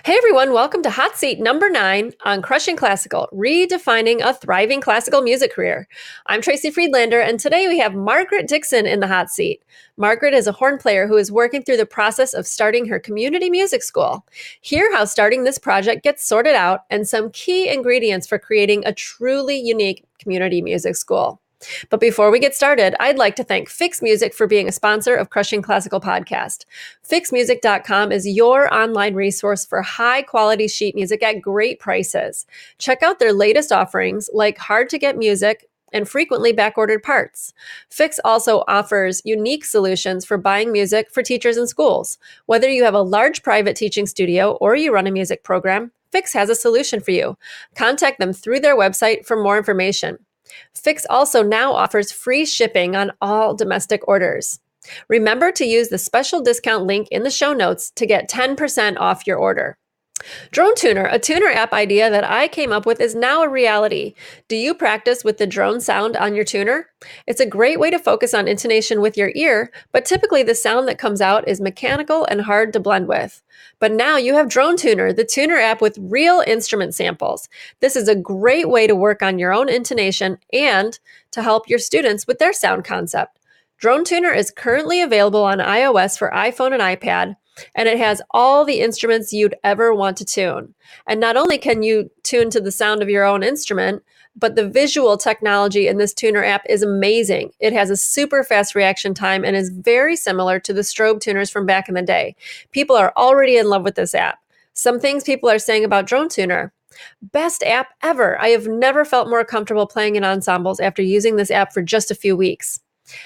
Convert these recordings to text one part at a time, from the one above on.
Hey everyone, welcome to Hot Seat number 9 on Crushing Classical, redefining a thriving classical music career. I'm Tracy Friedlander, and today we have Margaret Dixon in the hot seat. Margaret is a horn player who is working through the process of starting her community music school. Hear how starting this project gets sorted out and some key ingredients for creating a truly unique community music school. But before we get started, I'd like to thank Fix Music for being a sponsor of Crushing Classical Podcast. FixMusic.com is your online resource for high-quality sheet music at great prices. Check out their latest offerings like hard-to-get music and frequently backordered parts. Fix also offers unique solutions for buying music for teachers and schools. Whether you have a large private teaching studio or you run a music program, Fix has a solution for you. Contact them through their website for more information. Fix also now offers free shipping on all domestic orders. Remember to use the special discount link in the show notes to get 10% off your order. Drone Tuner, a tuner app idea that I came up with, is now a reality. Do you practice with the drone sound on your tuner? It's a great way to focus on intonation with your ear, but typically the sound that comes out is mechanical and hard to blend with. But now you have Drone Tuner, the tuner app with real instrument samples. This is a great way to work on your own intonation and to help your students with their sound concept. Drone Tuner is currently available on iOS for iPhone and iPad, and it has all the instruments you'd ever want to tune. And not only can you tune to the sound of your own instrument, but the visual technology in this tuner app is amazing. It has a super fast reaction time and is very similar to the strobe tuners from back in the day. People are already in love with this app. Some things people are saying about Drone Tuner: best app ever. I have never felt more comfortable playing in ensembles after using this app for just a few weeks.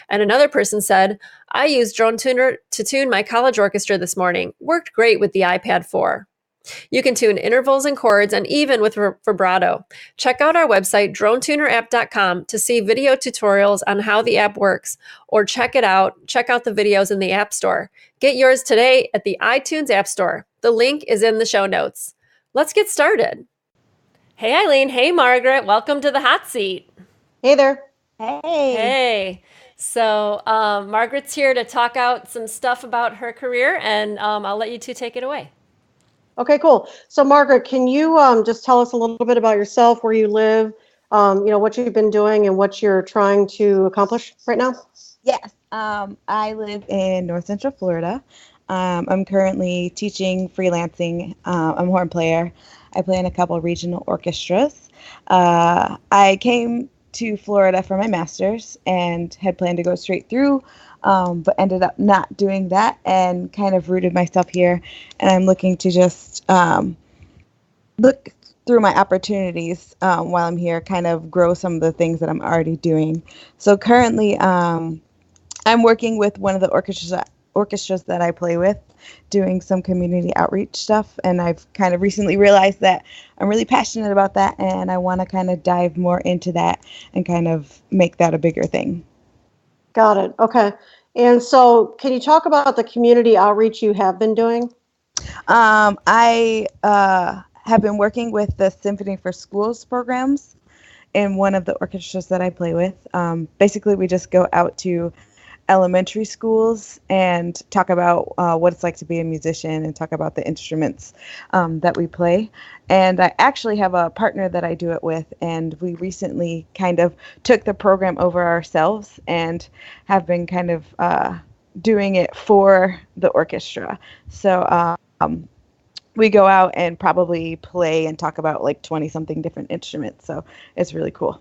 And another person said, I used Drone Tuner to tune my college orchestra this morning. Worked great with the iPad 4. You can tune intervals and chords and even with vibrato. Check out our website, dronetunerapp.com, to see video tutorials on how the app works, or check out the videos in the App Store. Get yours today at the iTunes App Store. The link is in the show notes. Let's get started. Hey Eileen, hey Margaret, welcome to the hot seat. Hey there. Hey. Hey. So Margaret's here to talk out some stuff about her career, and I'll let you two take it away. Okay, cool. So Margaret, can you just tell us a little bit about yourself, where you live, what you've been doing and what you're trying to accomplish right now? Yes. I live in North Central Florida. I'm currently teaching, freelancing. I'm a horn player. I play in a couple regional orchestras. I came to Florida for my master's and had planned to go straight through, but ended up not doing that and kind of rooted myself here. And I'm looking to just look through my opportunities while I'm here, kind of grow some of the things that I'm already doing. So currently I'm working with one of the orchestras that I play with, doing some community outreach stuff, and I've kind of recently realized that I'm really passionate about that, and I want to kind of dive more into that and kind of make that a bigger thing. Got it. Okay. And so can you talk about the community outreach you have been doing? I have been working with the Symphony for Schools programs in one of the orchestras that I play with. Basically, we just go out to elementary schools and talk about what it's like to be a musician and talk about the instruments that we play. And I actually have a partner that I do it with, and we recently kind of took the program over ourselves and have been kind of doing it for the orchestra. So we go out and probably play and talk about like 20-something different instruments. So it's really cool.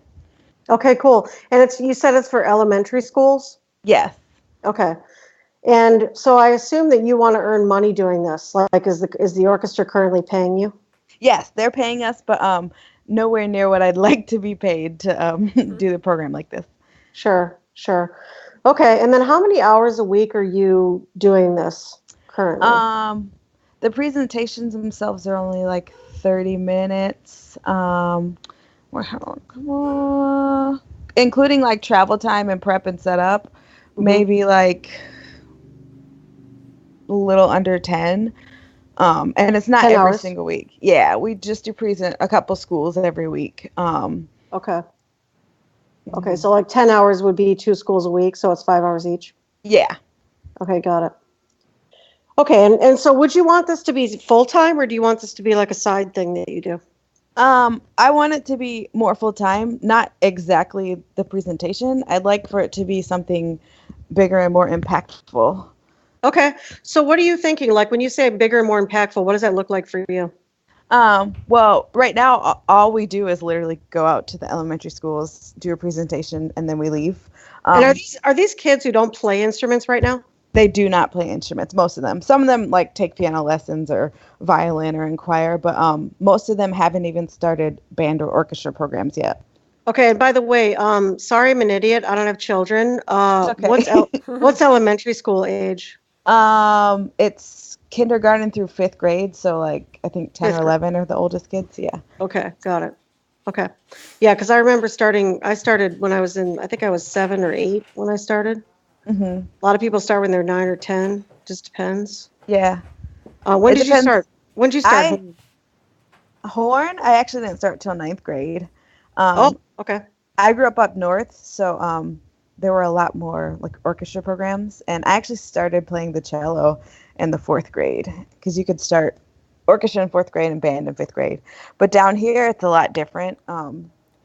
Okay, cool. And you said it's for elementary schools? Yes. Okay. And so I assume that you want to earn money doing this. Like, is the orchestra currently paying you? Yes, they're paying us, but nowhere near what I'd like to be paid to do the program like this. Sure. Okay. And then how many hours a week are you doing this currently? The presentations themselves are only like 30 minutes. Including like travel time and prep and setup, maybe like a little under 10. And it's not 10 every hours? single week. Yeah, we just do present a couple schools every week. Okay. Okay, so like 10 hours would be 2 schools a week, so it's 5 hours each? Yeah. Okay, got it. Okay, and so would you want this to be full time, or do you want this to be like a side thing that you do? I want it to be more full time, not exactly the presentation. I'd like for it to be something bigger and more impactful. Okay, so what are you thinking? Like when you say bigger and more impactful, what does that look like for you? Well, right now, all we do is literally go out to the elementary schools, do a presentation, and then we leave. And are these kids who don't play instruments right now? They do not play instruments, most of them. Some of them like take piano lessons or violin or in choir, but most of them haven't even started band or orchestra programs yet. Okay, and by the way, sorry, I'm an idiot. I don't have children. Okay. What's elementary school age? It's kindergarten through fifth grade, so like I think 10 Fifth or grade. 11 are the oldest kids. Yeah. Okay, got it. Okay, yeah, because I remember I started when I was I think I was 7 or 8 when I started. Hmm. A lot of people start when they're 9 or 10. Just depends. Yeah. When It did you depends. start? When did you start? Horn, I actually didn't start till ninth grade. Oh, okay. I grew up north, so there were a lot more like orchestra programs, and I actually started playing the cello in the fourth grade because you could start orchestra in fourth grade and band in fifth grade. But down here, it's a lot different.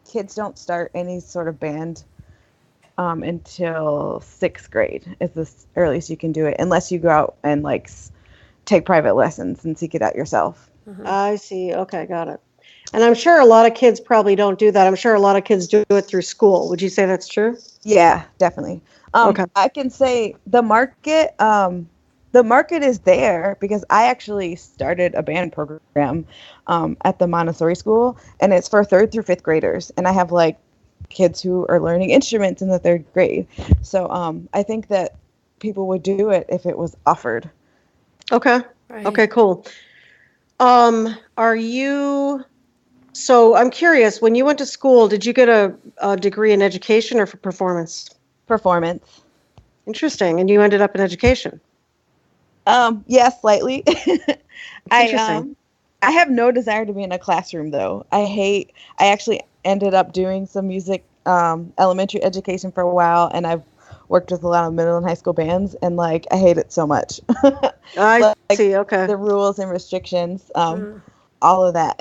Kids don't start any sort of band until sixth grade is the earliest you can do it, unless you go out and like take private lessons and seek it out yourself. I see. Okay, got it. And I'm sure a lot of kids probably don't do that. I'm sure a lot of kids do it through school. Would you say that's true? Yeah, definitely. Okay. I can say the market is there because I actually started a band program at the Montessori school, and it's for third through fifth graders. And I have like kids who are learning instruments in the third grade. So I think that people would do it if it was offered. Okay. Right. Okay, cool. So I'm curious, when you went to school, did you get a degree in education or for performance? Performance. Interesting. And you ended up in education. Yeah, slightly. Interesting. I have no desire to be in a classroom though. I actually ended up doing some music elementary education for a while, and I've worked with a lot of middle and high school bands, and like I hate it so much. I Like, see. Okay. the rules and restrictions, all of that.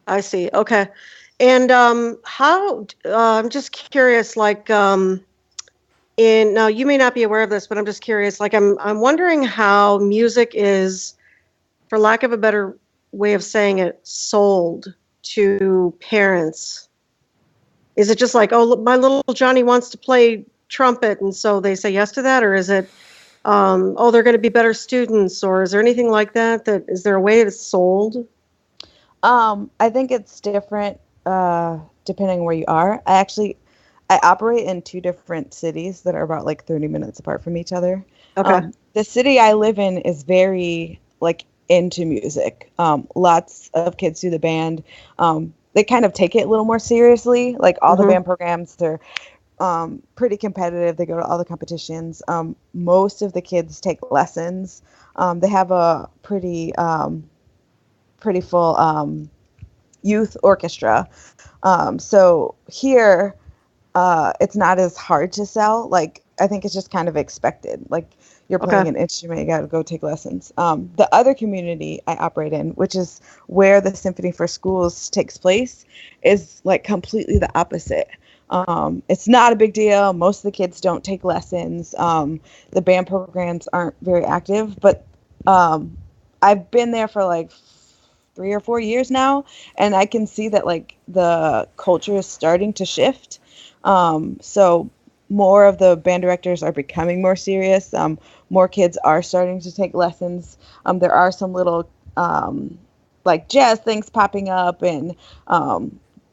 I see. Okay. And how, I'm just curious, like, now you may not be aware of this, but I'm just curious, like, I'm wondering how music is, for lack of a better way of saying it, sold to parents. Is it just like, oh, look, my little Johnny wants to play trumpet, and so they say yes to that? Or is it, oh, they're going to be better students? Or is there anything like that? Is there a way it's sold? I think it's different depending on where you are. I operate in two different cities that are about like 30 minutes apart from each other. Okay. The city I live in is very like into music. Lots of kids do the band. They kind of take it a little more seriously. Like all the band programs, they're pretty competitive. They go to all the competitions. Most of the kids take lessons. They have a pretty full youth orchestra. So here, it's not as hard to sell. Like, I think it's just kind of expected. Like, you're playing an instrument, you got to go take lessons. The other community I operate in, which is where the Symphony for Schools takes place, is like completely the opposite. It's not a big deal. Most of the kids don't take lessons. The band programs aren't very active, but I've been there for like 3 or 4 years now, and I can see that like the culture is starting to shift. So more of the band directors are becoming more serious. More kids are starting to take lessons. There are some little like jazz things popping up, and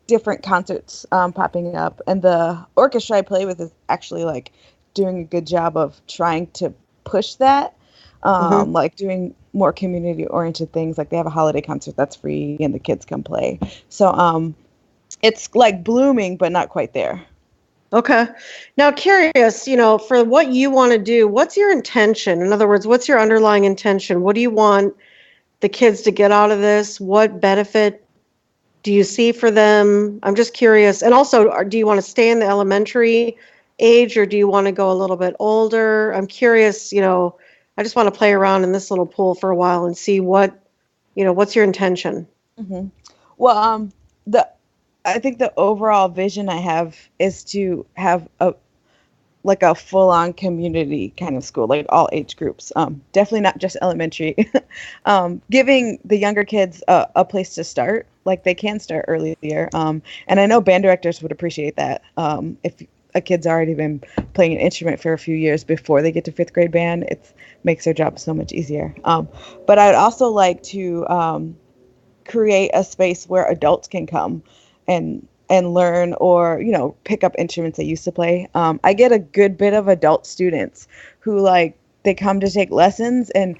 different concerts popping up. And the orchestra I play with is actually like doing a good job of trying to push that. Like doing more community oriented things. Like they have a holiday concert that's free and the kids come play. So it's like blooming, but not quite there. Okay. Now, curious, for what you want to do, what's your intention? In other words, what's your underlying intention? What do you want the kids to get out of this? What benefit do you see for them? I'm just curious. And also, do you want to stay in the elementary age, or do you want to go a little bit older? I'm curious, I just want to play around in this little pool for a while and see what's your intention? Mm-hmm. Well, I think the overall vision I have is to have a full-on community kind of school, like all age groups. Definitely not just elementary. Giving the younger kids a place to start, like they can start earlier. And I know band directors would appreciate that. If a kid's already been playing an instrument for a few years before they get to fifth grade band, it makes their job so much easier. But I'd also like to create a space where adults can come and learn or, pick up instruments they used to play. I get a good bit of adult students who they come to take lessons, and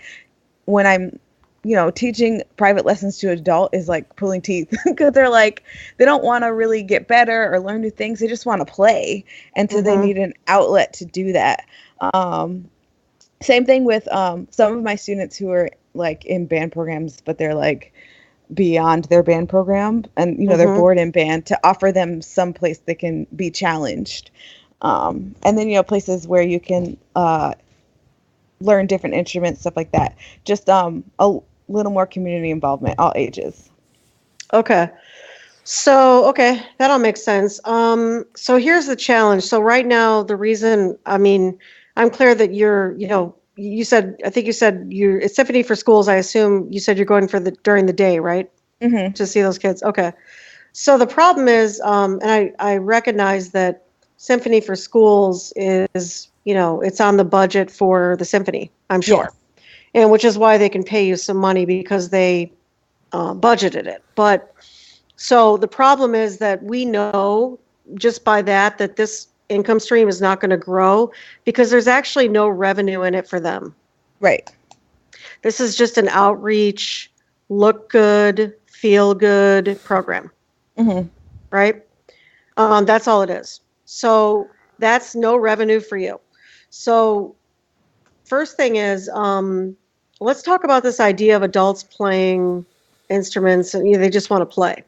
when I'm, teaching private lessons to adult is like pulling teeth because they don't want to really get better or learn new things. They just want to play. And so they need an outlet to do that. Same thing with some of my students who are in band programs, but they're beyond their band program and they're bored in band, to offer them some place they can be challenged, and then places where you can learn different instruments, stuff like that. Just a little more community involvement, all ages. Okay, that all makes sense. So here's the challenge. So right now, the reason, I'm clear that I think you said it's Symphony for Schools. I assume you said you're going during the day, right? Mm-hmm. To see those kids. Okay. So the problem is, and I recognize that Symphony for Schools is, it's on the budget for the symphony, I'm sure. Yes. And which is why they can pay you some money, because they budgeted it. But so the problem is that we know just by that this income stream is not going to grow, because there's actually no revenue in it for them. Right. This is just an outreach, look good, feel good program. Mm-hmm. Right? That's all it is. So that's no revenue for you. So first thing is, let's talk about this idea of adults playing instruments and they just want to play.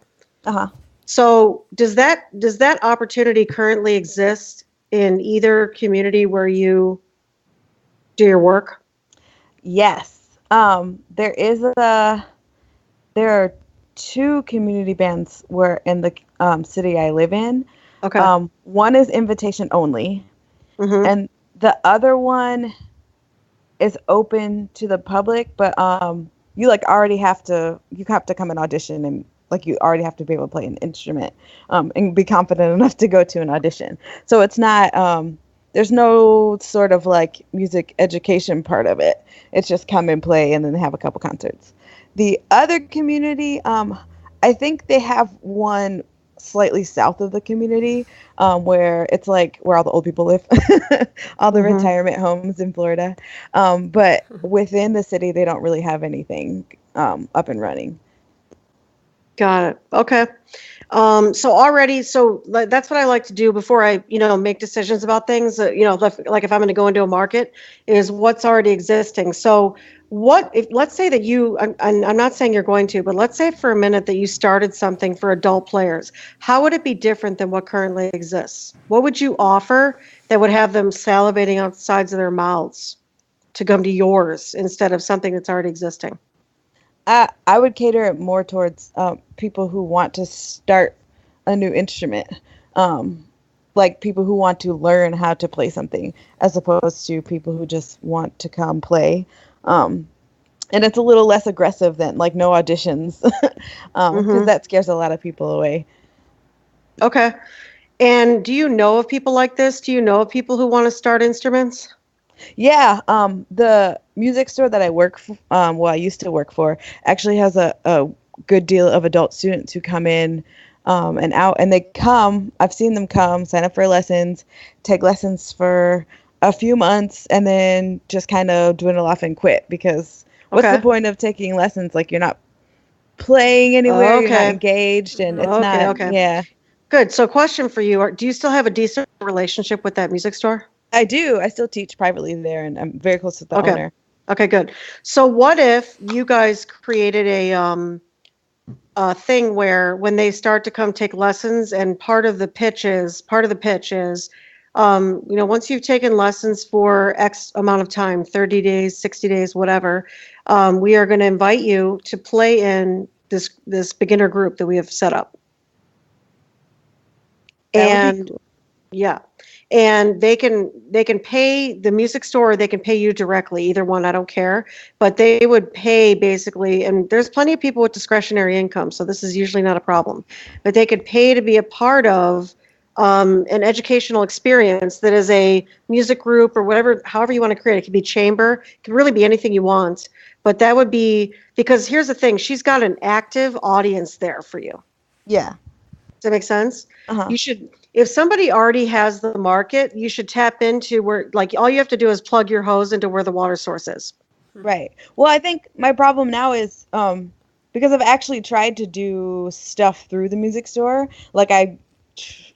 Uh-huh. So does that opportunity currently exist in either community where you do your work? Yes. There are 2 community bands where in the city I live in. Okay. One is invitation only, and the other one is open to the public, but you already have to come and audition, and you already have to be able to play an instrument and be confident enough to go to an audition. So it's not there's no sort of music education part of it. It's just come and play and then have a couple concerts. The other community, I think they have one slightly south of the community, where it's where all the old people live, all the retirement homes in Florida. But within the city, they don't really have anything up and running. Got it. Okay. So that's what I like to do before I, make decisions about things. If I'm going to go into a market, is what's already existing. So let's say that I'm not saying you're going to, but let's say for a minute that you started something for adult players. How would it be different than what currently exists? What would you offer that would have them salivating out the sides of their mouths to come to yours instead of something that's already existing? I would cater it more towards people who want to start a new instrument, people who want to learn how to play something, as opposed to people who just want to come play. And it's a little less aggressive than no auditions, because that scares a lot of people away. Okay. And do you know of people like this? Do you know of people who want to start instruments? Yeah, the music store that I work for, I used to work for, actually has a good deal of adult students who come in and out, and they come. I've seen them come, sign up for lessons, take lessons for a few months, and then just kind of dwindle off and quit, because what's the point of taking lessons? You're not playing anywhere, you're not engaged, and it's not. Okay. Yeah. Good. So question for you, do you still have a decent relationship with that music store? I do. I still teach privately there, and I'm very close with the owner. Okay, good. So what if you guys created a thing where when they start to come take lessons, and part of the pitch is, Once you've taken lessons for X amount of time, 30 days, 60 days, whatever, we are going to invite you to play in this beginner group that we have set up. That would be Cool. Yeah. And they can pay the music store, or they can pay you directly, either one, I don't care. But they would pay basically, and there's plenty of people with discretionary income, so this is usually not a problem. But they could pay to be a part of an educational experience that is a music group or whatever, however you want to create it. It could be chamber, it could really be anything you want. But that would be, because here's the thing, she's got an active audience there for you. Yeah. Does that make sense? Uh-huh. You should, if somebody already has the market, you should tap into where, like, all you have to do is plug your hose into where the water source is. Right. Well, I think my problem now is because I've actually tried to do stuff through the music store. Like I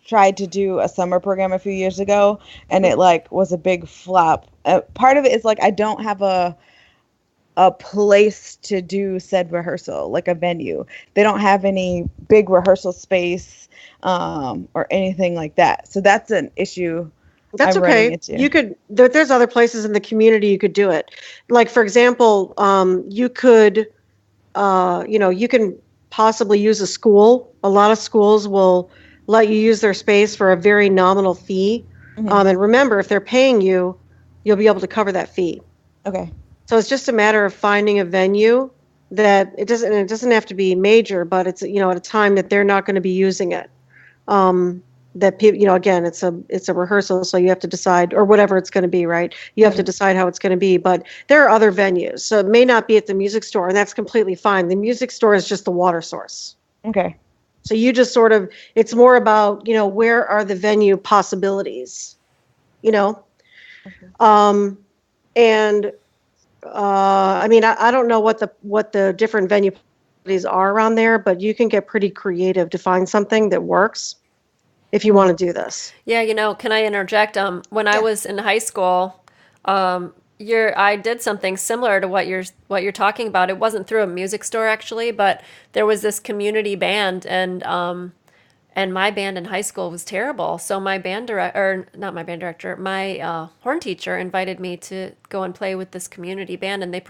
tried to do a summer program a few years ago, and it like was a big flop. Part of it is like I don't have a place to do said rehearsal, like a venue. They don't have any big rehearsal space or anything like that. So that's an issue. That's I'm okay. running into. You could, there's other places in the community you could do it. Like, for example, you could, you can possibly use a school. A lot of schools will let you use their space for a very nominal fee. Mhm. And remember, if they're paying you, you'll be able to cover that fee. Okay. So it's just a matter of finding a venue that it doesn't have to be major, but it's, at a time that they're not going to be using it. That people, again, it's a rehearsal, so you have to decide, or whatever it's going to be, right? You have to decide how it's going to be, but there are other venues. So it may not be at the music store, and that's completely fine. The music store is just the water source. Okay. So you just sort of, it's more about, where are the venue possibilities, Okay. And I don't know what the different venue possibilities are around there, but you can get pretty creative to find something that works if you want to do this. Yeah, can I interject? When I was in high school, I did something similar to what you're talking about. It wasn't through a music store actually, but there was this community band, and my band in high school was terrible. So my horn teacher invited me to go and play with this community band, and they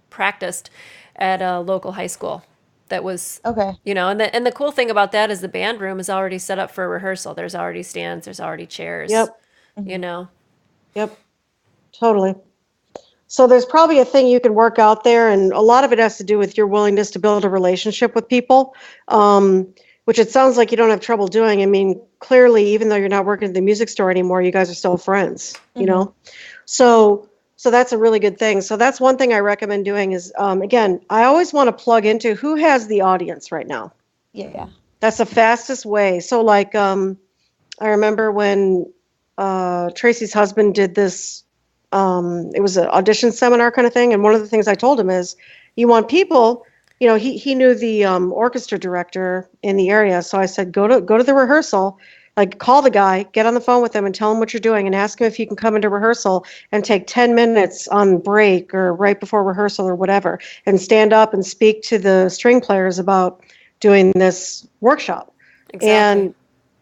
practiced at a local high school. That was Okay. And the cool thing about that is the band room is already set up for rehearsal. There's already stands, there's already chairs. Yep. Yep. Totally. So there's probably a thing you can work out there, and a lot of it has to do with your willingness to build a relationship with people, which it sounds like you don't have trouble doing. I mean, clearly, even though you're not working at the music store anymore, you guys are still friends, So that's a really good thing. So that's one thing I recommend doing is, again, I always want to plug into who has the audience right now. Yeah. That's the fastest way. So like, I remember when Tracy's husband did this, it was an audition seminar kind of thing. And one of the things I told him is, you want people, he knew the orchestra director in the area. So I said, go to the rehearsal. Like, call the guy, get on the phone with him and tell him what you're doing, and ask him if you can come into rehearsal and take 10 minutes on break or right before rehearsal or whatever, and stand up and speak to the string players about doing this workshop. Exactly. And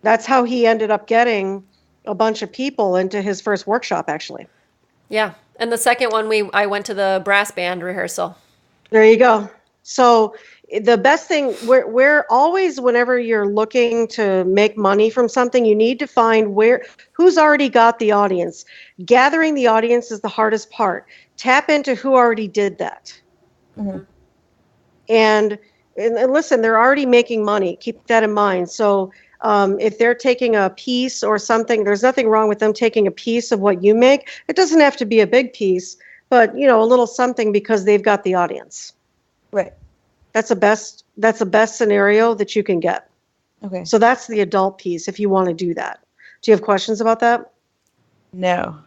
that's how he ended up getting a bunch of people into his first workshop, actually. Yeah. And the second one, I went to the brass band rehearsal. There you go. So the best thing, we're always, whenever you're looking to make money from something, you need to find who's already got the audience. Gathering the audience is the hardest part. Tap into who already did that. Mm-hmm. And listen, they're already making money. Keep that in mind. So if they're taking a piece or something, there's nothing wrong with them taking a piece of what you make. It doesn't have to be a big piece, but a little something, because they've got the audience. Right. That's the best scenario that you can get. Okay. So that's the adult piece if you want to do that. Do you have questions about that? No.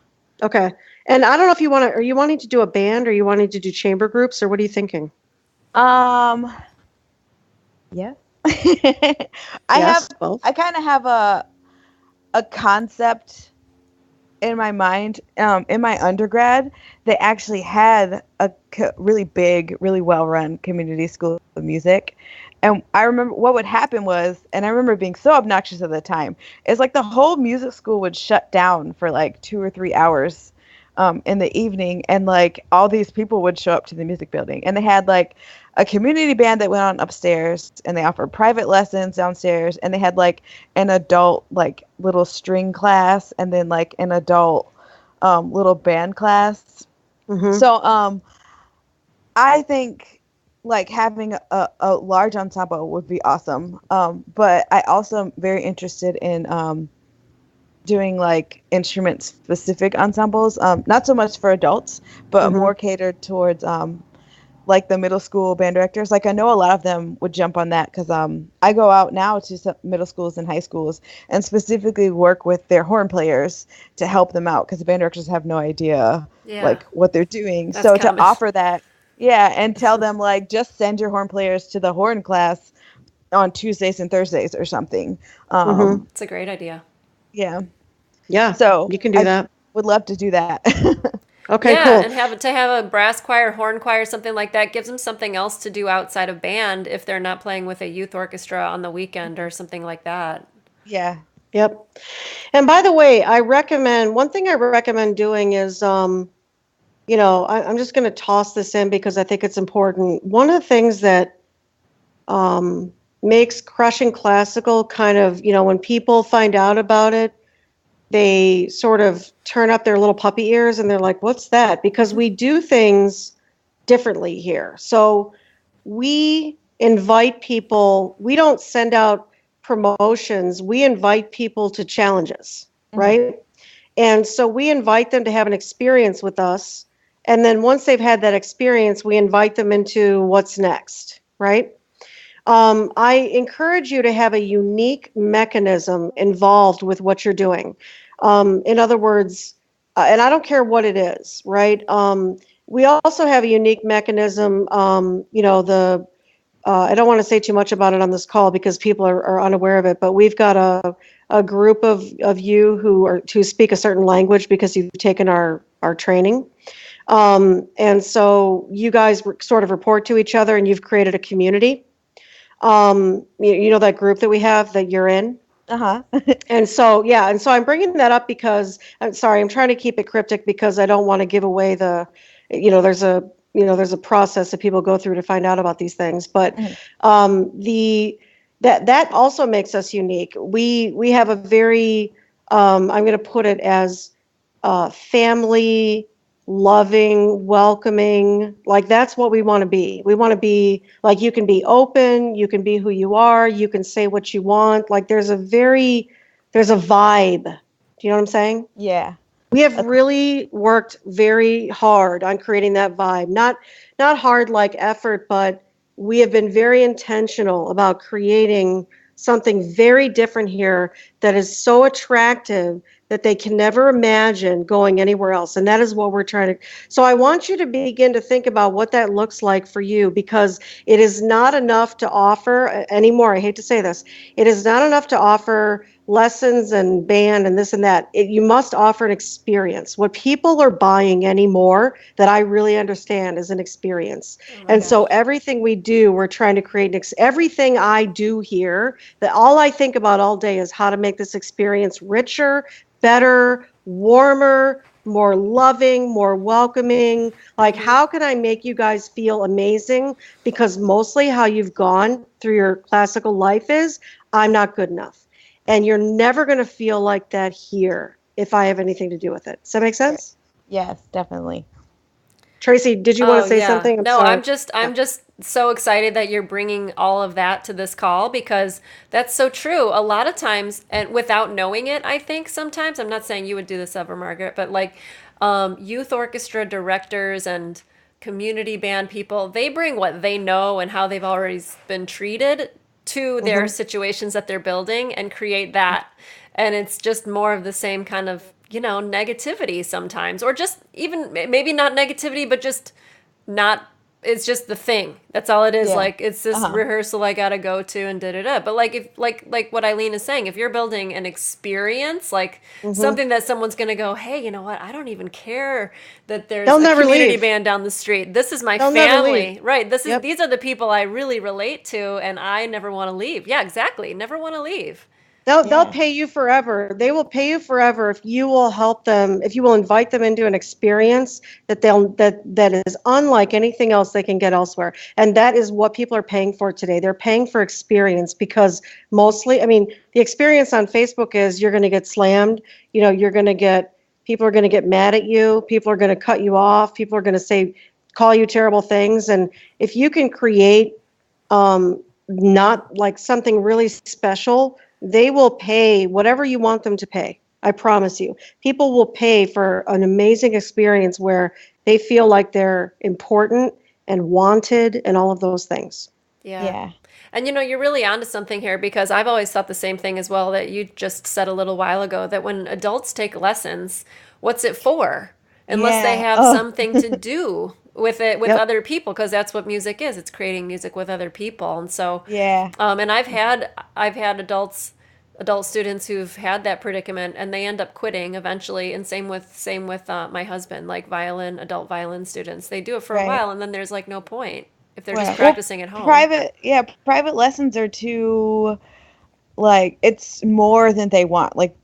Okay. And I don't know if are you wanting to do a band, or are you wanting to do chamber groups, or what are you thinking? Yeah. Both. I kind of have a concept in my mind. In my undergrad, they actually had a really big, really well-run community school of music, And I remember what would happen was, and I remember being so obnoxious at the time, is like the whole music school would shut down for like 2 or 3 hours in the evening, and like all these people would show up to the music building, and they had like a community band that went on upstairs, and they offered private lessons downstairs, and they had like an adult like little string class, and then like an adult little band class. Mm-hmm. So I think like having a large ensemble would be awesome. But I also am very interested in doing like instrument specific ensembles, not so much for adults, but Mm-hmm. more catered towards like the middle school band directors. Like I know a lot of them would jump on that because I go out now to some middle schools and high schools and specifically work with their horn players to help them out because the band directors have no idea like what they're doing. That's So common. to offer that, yeah, and tell them like just send your horn players to the horn class on Tuesdays and Thursdays or something. Mm-hmm. It's a great idea. Yeah. Yeah. So you can do that. Would love to do that. Okay, Yeah, cool. and have a brass choir, horn choir, something like that gives them something else to do outside of band if they're not playing with a youth orchestra on the weekend or something like that. Yeah. Yep. And by the way, one thing I recommend doing is, I'm just going to toss this in because I think it's important. One of the things that makes Crushing Classical kind of, when people find out about it, they sort of turn up their little puppy ears and they're like, what's that? Because we do things differently here. So we invite people, we don't send out promotions, we invite people to challenges, right? And so we invite them to have an experience with us. And then once they've had that experience, we invite them into what's next, right? I encourage you to have a unique mechanism involved with what you're doing. In other words, and I don't care what it is, right? We also have a unique mechanism. I don't want to say too much about it on this call because people are unaware of it, but we've got a group of you who speak a certain language because you've taken our training. And so you guys sort of report to each other and you've created a community. That group that we have that you're in. Uh-huh. And so I'm bringing that up because I'm trying to keep it cryptic because I don't want to give away there's a process that people go through to find out about these things. But that also makes us unique. We have a very I'm going to put it as family loving, welcoming, like that's what we want to be. We want to be like, you can be open, you can be who you are, you can say what you want. Like there's a vibe. Do you know what I'm saying? Yeah. We have really worked very hard on creating that vibe. Not hard like effort, but we have been very intentional about creating something very different here that is so attractive that they can never imagine going anywhere else. And that is what we're trying to. So I want you to begin to think about what that looks like for you, because it is not enough to offer anymore. I hate to say this. It is not enough to offer lessons and band and this and that. You must offer an experience. What people are buying anymore that I really understand is an experience. And so everything we do, we're trying to create everything I do here, that all I think about all day is how to make this experience richer, better, warmer, more loving, more welcoming. Like, how can I make you guys feel amazing? Because mostly how you've gone through your classical life is, I'm not good enough. And you're never going to feel like that here if I have anything to do with it. Does that make sense? Yes, definitely. Tracy, did you want to say something? I'm just so excited that you're bringing all of that to this call, because that's so true. A lot of times, and without knowing it, I think sometimes, I'm not saying you would do this ever, Margaret, but like youth orchestra directors and community band people, they bring what they know and how they've already been treated to their situations that they're building and create that. And it's just more of the same kind of, negativity sometimes, or just even maybe not negativity, but just not it's just the thing. That's all it is. Yeah. Like it's this rehearsal I gotta go to and da. But like if like what Eileen is saying, if you're building an experience, like something that someone's gonna go, hey, you know what? I don't even care that there's They'll a never community leave. band down the street. This is my They'll never family, leave. right? Yep. These are the people I really relate to, and I never want to leave. Yeah, exactly. Never want to leave. They'll pay you forever. They will pay you forever if you will help them, if you will invite them into an experience that is unlike anything else they can get elsewhere. And that is what people are paying for today. They're paying for experience because mostly, I mean, the experience on Facebook is you're going to get slammed. You know, people are going to get mad at you. People are going to cut you off. People are going to call you terrible things. And if you can create not like something really special, they will pay whatever you want them to pay. I promise you. People will pay for an amazing experience where they feel like they're important and wanted and all of those things. Yeah. And you know, you're really onto something here because I've always thought the same thing as well that you just said a little while ago, that when adults take lessons, what's it for? Unless they have something to do with it, with other people, because that's what music is. It's creating music with other people. And so, and I've had adult students who've had that predicament, and they end up quitting eventually. And same with my husband, like adult violin students. They do it for a while, and then there's like no point if they're just practicing at home. Private lessons are too, like, it's more than they want. Like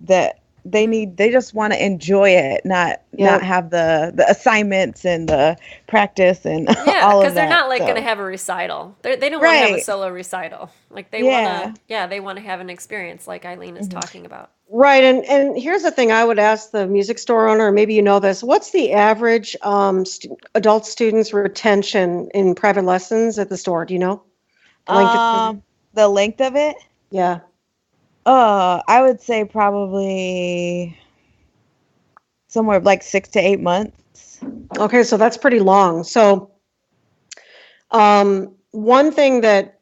they just want to enjoy it, not have the assignments and the practice and all of that. Because they're not like going to have a recital. They don't want to have a solo recital. Like they want to have an experience like Eileen is talking about. Right. And here's the thing I would ask the music store owner, maybe you know this, what's the average adult students retention in private lessons at the store? Do you know? The length of it? Yeah. I would say probably somewhere like 6 to 8 months. Okay, so that's pretty long. So one thing that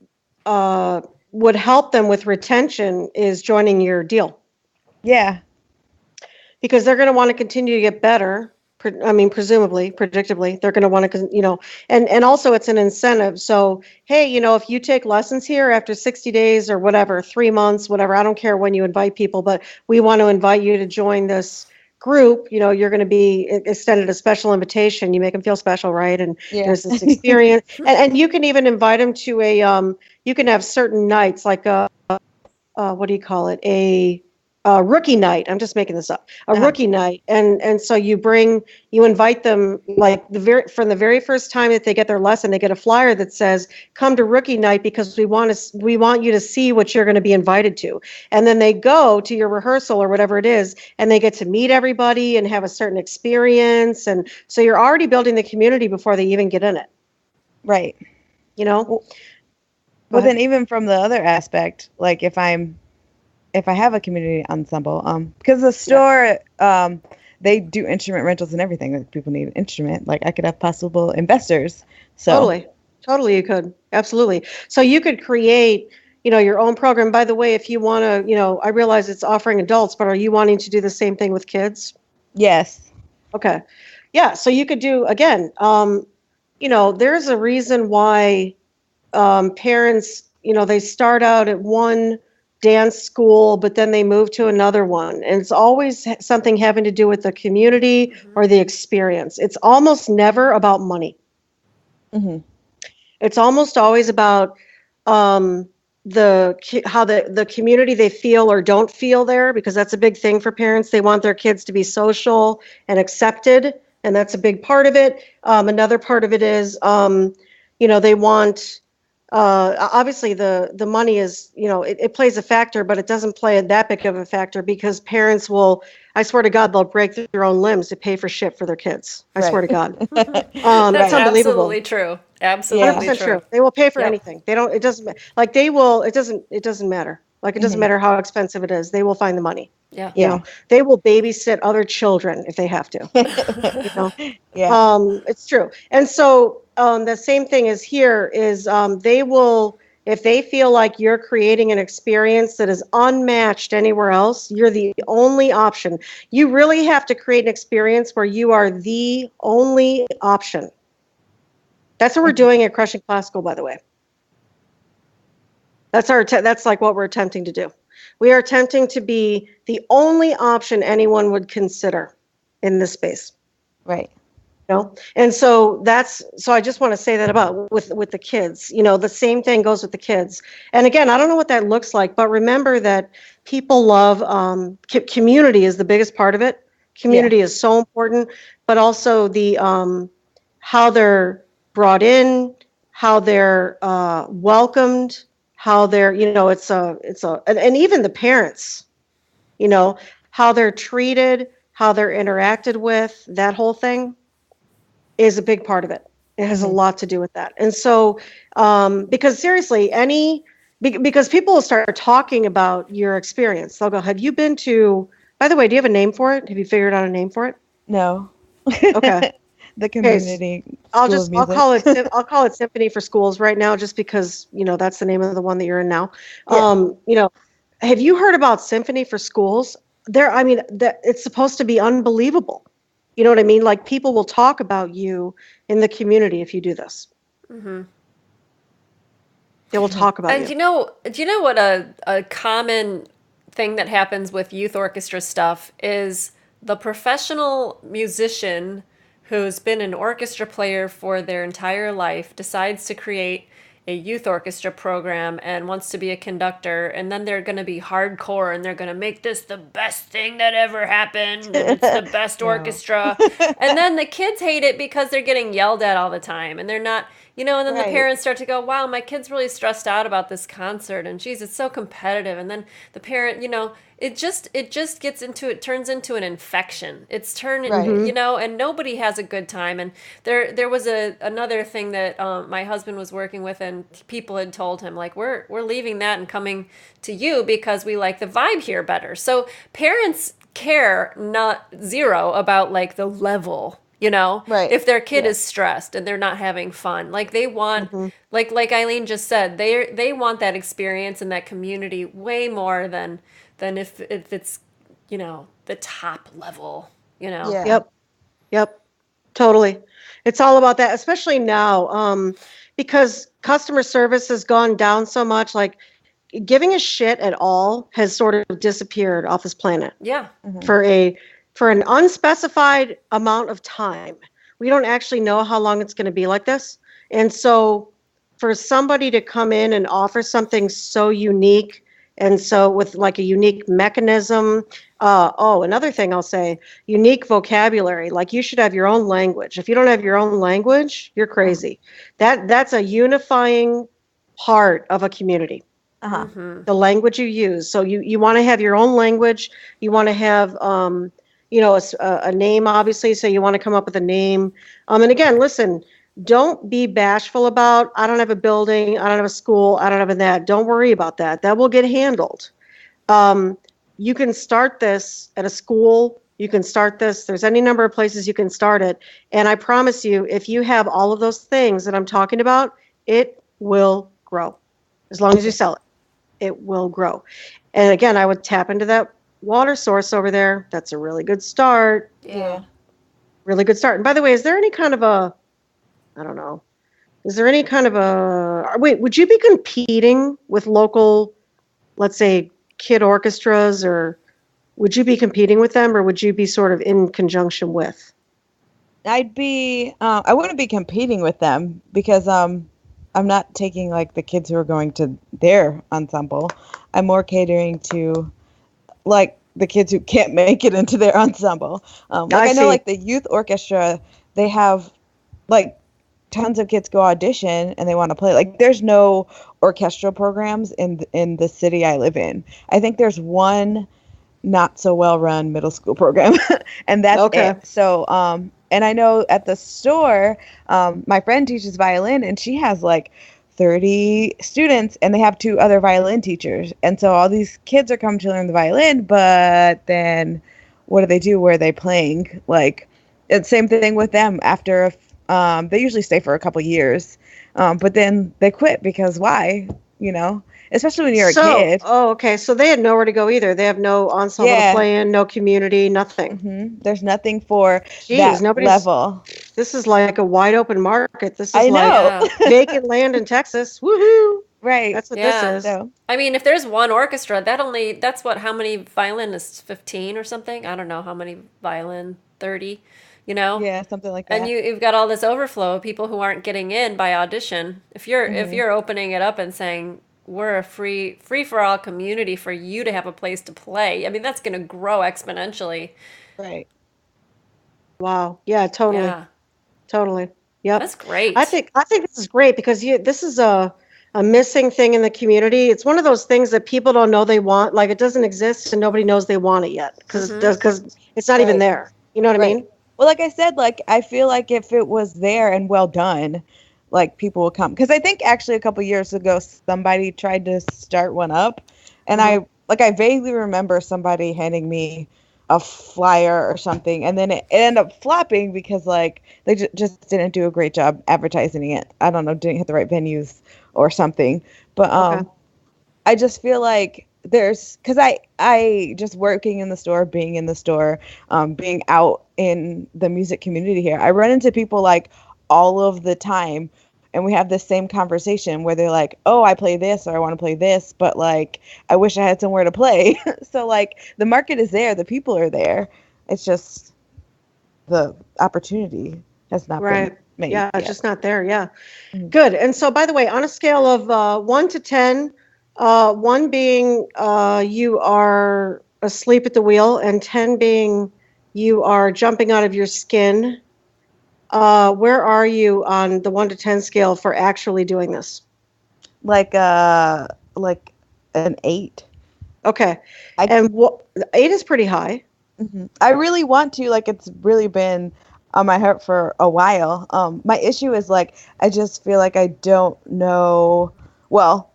would help them with retention is joining your deal. Yeah. Because they're going to want to continue to get better. I mean, predictably, they're going to want to, and also it's an incentive. So, hey, if you take lessons here after 60 days or whatever, 3 months, whatever, I don't care when you invite people, but we want to invite you to join this group. You're going to be extended a special invitation. You make them feel special, right? And there's this experience. and you can even invite them to you can have certain nights like what do you call it? A rookie night. I'm just making this up. Rookie night, and so you invite them like from the very first time that they get their lesson, they get a flyer that says, "Come to rookie night because we want you to see what you're going to be invited to." And then they go to your rehearsal or whatever it is, and they get to meet everybody and have a certain experience, and so you're already building the community before they even get in it. Right. Well, then even from the other aspect, like if I have a community ensemble, because the store, they do instrument rentals and everything. Like people need an instrument. Like I could have possible investors. So totally, you could absolutely. So you could create, your own program. By the way, if you want to, I realize it's offering adults, but are you wanting to do the same thing with kids? Yes. Okay. Yeah. So you could do again. There's a reason why parents, they start out at one dance school, but then they move to another one. And it's always something having to do with the community or the experience. It's almost never about money. Mm-hmm. It's almost always about how the community they feel or don't feel there, because that's a big thing for parents. They want their kids to be social and accepted, and that's a big part of it. Another part of it is, they want... obviously the money is, it plays a factor, but it doesn't play that big of a factor because parents will, I swear to God, they'll break their own limbs to pay for shit for their kids. I swear to God. That's unbelievable. Absolutely true. Absolutely 100% true. They will pay for anything. They don't, it doesn't matter. Like, it doesn't matter how expensive it is. They will find the money. Yeah. They will babysit other children if they have to. It's true. And so, the same thing is here is they will, if they feel like you're creating an experience that is unmatched anywhere else, you're the only option. You really have to create an experience where you are the only option. That's what we're doing at Crushing Classical, by the way. That's like what we're attempting to do. We are attempting to be the only option anyone would consider in this space. Right. And so I just want to say that about with the kids, the same thing goes with the kids. And again, I don't know what that looks like, but remember that people love, community is the biggest part of it. Community is so important, but also the, how they're brought in, how they're, welcomed, how they're, and even the parents, how they're treated, how they're interacted with, that whole thing is a big part of it. It has a lot to do with that. And so, because seriously, because people will start talking about your experience. They'll go, have you been to, by the way, do you have a name for it? Have you figured out a name for it? No. Okay. The community. I'll call it Symphony for Schools right now, just because, that's the name of the one that you're in now. Yeah. Have you heard about Symphony for Schools? It's supposed to be unbelievable. You know what I mean? Like, people will talk about you in the community if you do this. Mm-hmm. They will talk about you. And do you know what a common thing that happens with youth orchestra stuff is the professional musician who's been an orchestra player for their entire life decides to create a youth orchestra program and wants to be a conductor, and then they're going to be hardcore and they're going to make this the best thing that ever happened and it's the best orchestra. And then the kids hate it because they're getting yelled at all the time and they're not, and then the parents start to go, wow, my kid's really stressed out about this concert and geez, it's so competitive. And then the parent, it just turns into an infection. It's turning, and nobody has a good time. And there was another thing that my husband was working with, and people had told him, like, we're leaving that and coming to you because we like the vibe here better. So parents care not zero about like the level, if their kid is stressed and they're not having fun. Like they want, like Eileen just said, they want that experience and that community way more than if it's, the top level, Yeah. Yep. Totally. It's all about that, especially now, because customer service has gone down so much, like giving a shit at all has sort of disappeared off this planet. Yeah. For an unspecified amount of time. We don't actually know how long it's going to be like this. And so for somebody to come in and offer something so unique, and so with like a unique mechanism, another thing I'll say, unique vocabulary, like you should have your own language. If you don't have your own language, you're crazy. That's a unifying part of a community. The language you use. So you want to have your own language. You want to have, a name, obviously, so you want to come up with a name. And again, listen, don't be bashful about, I don't have a building, I don't have a school, I don't have that. Don't worry about that. That will get handled. You can start this at a school. You can start this. There's any number of places you can start it. And I promise you, if you have all of those things that I'm talking about, it will grow. As long as you sell it, it will grow. And again, I would tap into that water source over there. That's a really good start. Yeah. Really good start. And by the way, is there any kind of would you be competing with local, let's say, kid orchestras, or would you be competing with them, or would you be sort of in conjunction with? I wouldn't be competing with them because I'm not taking like the kids who are going to their ensemble. I'm more catering to like the kids who can't make it into their ensemble. I know like the youth orchestra, they have like tons of kids go audition and they want to play. Like there's no orchestral programs in the city I live in. I think there's one not so well run middle school program and that's it. So, and I know at the store, my friend teaches violin and she has like 30 students and they have 2 other violin teachers. And so all these kids are coming to learn the violin, but then what do they do? Where are they playing? Like it's same thing with them after, they usually stay for a couple years, but then they quit because why, especially when you're a kid. Oh, okay. So they had nowhere to go either. They have no ensemble to play in, no community, nothing. There's nothing for that level. This is like a wide open market. This is I like know. vacant land in Texas. Woohoo! Right. That's what Yeah. this is. So, I mean, if there's one orchestra, that's what, how many violinists? 15 or something? I don't know how many violin, 30, you know? yeah, something like And that. you've got all this overflow of people who aren't getting in by audition. If you're opening it up and saying we're a free for all community for you to have a place to play, I mean that's going to grow exponentially. Right. Wow. Yeah, totally. Yeah, Totally. Yep. that's great. I think this is great because this is a missing thing in the community. It's one of those things that people don't know they want. Like it doesn't exist and nobody knows they want it yet because it's not even Right. there. You know what I Right. mean? Well, like I said, like I feel like if it was there and well done, like people will come. Because I think actually a couple years ago somebody tried to start one up, and I vaguely remember somebody handing me a flyer or something, and then it ended up flopping because like they just didn't do a great job advertising it. I don't know, didn't hit the right venues or something. But Okay. I just feel like because I just working in the store, being in the store, being out in the music community here, I run into people like all of the time, and we have this same conversation where they're like, oh, I play this or I want to play this, but like I wish I had somewhere to play. So like the market is there, the people are there, it's just the opportunity has not Right. been made Yeah, it's yet. just not there. Yeah. Mhm. Good. And so, by the way, on a scale of 1 to 10, 1 being you are asleep at the wheel, and 10 being you are jumping out of your skin, where are you on the 1 to 10 scale for actually doing this? Like an 8. Okay. I- And 8 is pretty high. I really want to, like, it's really been on my heart for a while. My issue is like I just feel like I don't know. Well,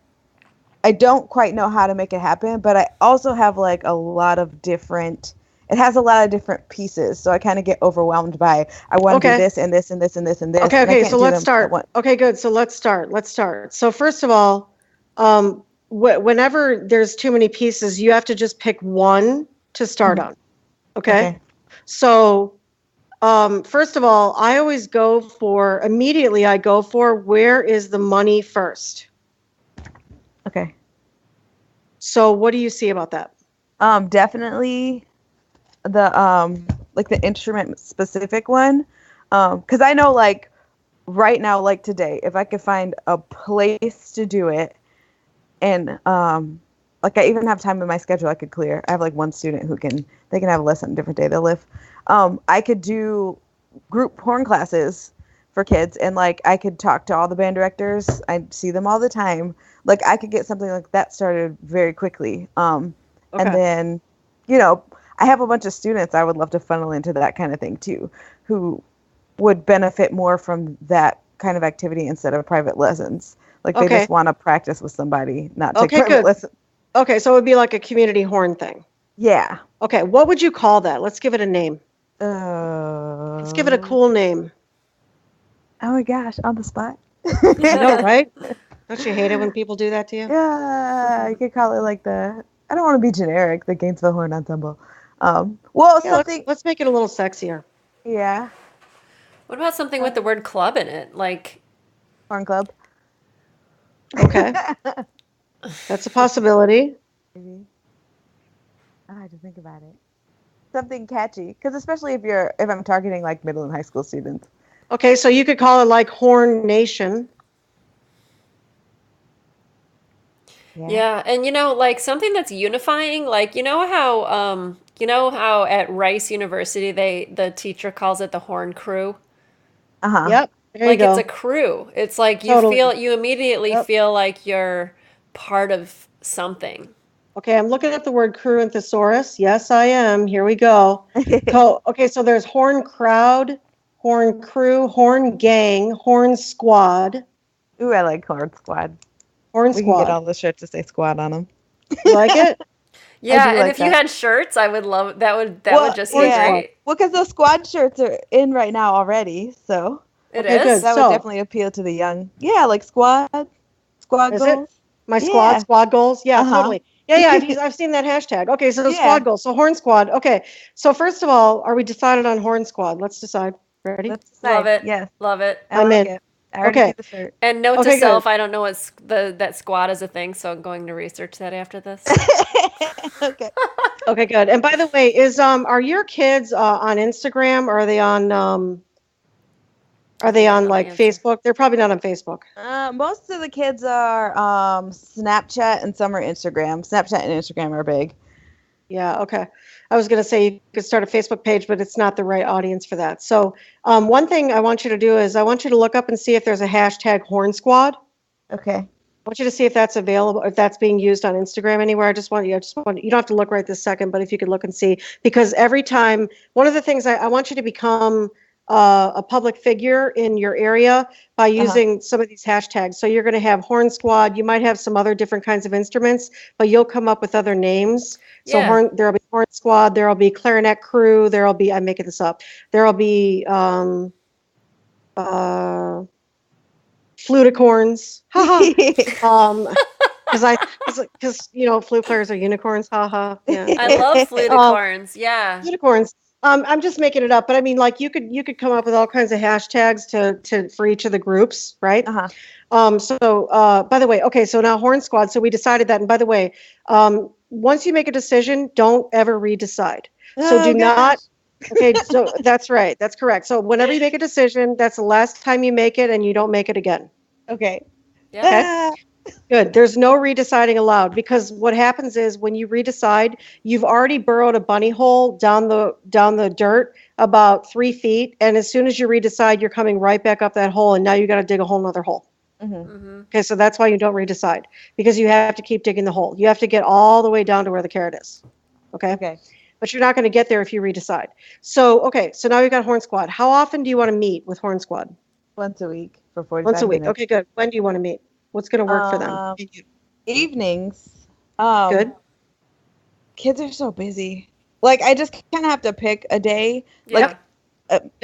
I don't quite know how to make it happen, but I also have like a lot of different. It has a lot of different pieces, so I kind of get overwhelmed by I want to do this and this and this and this and this. Okay, and I okay, can't so do let's them at start. once. Okay, good. So let's start. So first of all, whenever there's too many pieces, you have to just pick one to start on. Okay? So first of all, I always immediately I go for where is the money first. Okay. So what do you see about that? Definitely the like the instrument specific one. Because I know like right now, like today, if I could find a place to do it, and like I even have time in my schedule I could clear. I have like one student they can have a lesson on a different day they'll live. I could do group horn classes for kids, and like I could talk to all the band directors. I see them all the time. Like I could get something like that started very quickly. And then, I have a bunch of students I would love to funnel into that kind of thing too, who would benefit more from that kind of activity instead of private lessons. Like they just want to practice with somebody, not take private lessons. Okay, so it would be like a community horn thing. Yeah. Okay, what would you call that? Let's give it a name. Let's give it a cool name. Oh my gosh, on the spot. I know, right? Don't you hate it when people do that to you? Yeah, you could call it like I don't want to be generic, the Gainesville Horn Ensemble. Something. Let's make it a little sexier. Yeah. What about something with the word club in it, like Horn Club? Okay. That's a possibility. Maybe. I have to think about it. Something catchy, because especially if I'm targeting like middle and high school students. Okay, so you could call it like Horn Nation. Yeah, and like something that's unifying, like how at Rice University the teacher calls it the Horn Crew. Uh-huh. Yep. There Like you go. it's a crew. It's like Totally. you immediately feel like you're part of something. Okay, I'm looking at the word crew and thesaurus. Yes, I am. Here we go. Okay, so there's horn crowd, horn crew, horn gang, horn squad. Ooh, I like Horn Squad. Horn We squad. can get all the shirts to say squad on them. You like it? Yeah, and like if you that. had shirts, I would love that. Would just be great. Well, because those squad shirts are in right now already, so It Okay, is. good. that So- would definitely appeal to the young. Yeah, like squad Is goals. it? My Yeah. squad goals? Yeah, Uh-huh. totally. Yeah, I've seen that hashtag. Okay, so Yeah. squad goals. So horn squad. Okay, so first of all, are we decided on horn squad? Let's decide. Ready? Let's decide. Love it. Yes. Love it. I I'm like in. it. I already Okay. see the shirt. And note to Okay, self, good. I don't know that squad is a thing, so I'm going to research that after this. Okay. Okay, good. And by the way, are your kids on Instagram, or are they on I don't know like the answer. Facebook? They're probably not on Facebook. Most of the kids are Snapchat and some are Instagram. Snapchat and Instagram are big. Yeah, okay. I was going to say you could start a Facebook page, but it's not the right audience for that. So one thing I want you to do is I want you to look up and see if there's a hashtag Horn Squad. Okay. I want you to see if that's available, if that's being used on Instagram anywhere. I just want you don't have to look right this second, but if you could look and see, because every time, one of the things I want you to become a public figure in your area by using some of these hashtags. So you're going to have Horn Squad. You might have some other different kinds of instruments, but you'll come up with other names. So Yeah. there'll be Horn Squad. There'll be Clarinet Crew. There'll be, I'm making this up. There'll be Fluticorns. Because flute players are unicorns. Haha. Yeah. I love fluticorns. Yeah. Unicorns. I'm just making it up, but I mean, like you could come up with all kinds of hashtags to for each of the groups, right? So by the way, okay, so now Horn Squad. So we decided that, and by the way, once you make a decision, don't ever redecide. So do not. Okay, so that's right. That's correct. So whenever you make a decision, that's the last time you make it, and you don't make it again. Okay. Yeah. Okay. Good. There's no redeciding allowed, because what happens is when you redecide, you've already burrowed a bunny hole down the dirt about 3 feet, and as soon as you redecide, you're coming right back up that hole, and now you got to dig a whole nother hole. Okay, so that's why you don't redecide, because you have to keep digging the hole. You have to get all the way down to where the carrot is. Okay. Okay. But you're not going to get there if you redecide. So okay, so now you've got Horn Squad. How often do you want to meet with Horn Squad? Once a week for 45 Once a week. minutes. Okay, good. When do you want to meet? What's going to work for them? Evenings. Good. Kids are so busy. Like, I just kind of have to pick a day. Yeah.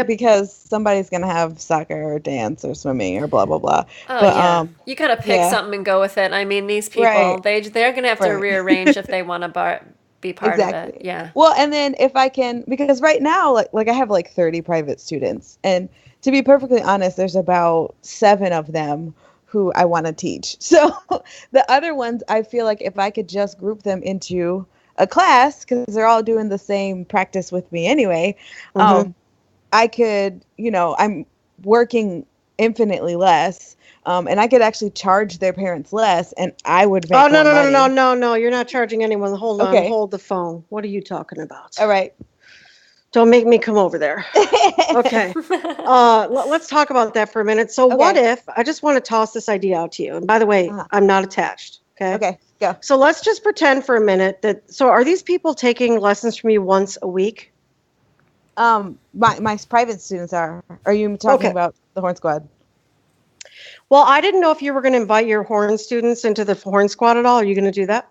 Because somebody's going to have soccer or dance or swimming or blah, blah, blah. Oh, But, yeah. You gotta pick something and go with it. I mean, these people, Right. they're gonna have to Right. rearrange if they want to be part of it. Yeah. Well, and then if I can, because right now, like I have like 30 private students, and to be perfectly honest, there's about 7 of them who I want to teach. So the other ones, I feel like if I could just group them into a class, because they're all doing the same practice with me anyway, I could, I'm working infinitely less. And I could actually charge their parents less, and I would make more money. No, you're not charging anyone. Hold on, hold the phone. What are you talking about? All right. Don't make me come over there. Okay. Let's talk about that for a minute. So what if, I just want to toss this idea out to you. And by the way, I'm not attached. Okay. Okay, go. So let's just pretend for a minute so are these people taking lessons from you once a week? My private students are. Are you talking about the Horn Squad? Well, I didn't know if you were going to invite your horn students into the Horn Squad at all. Are you going to do that?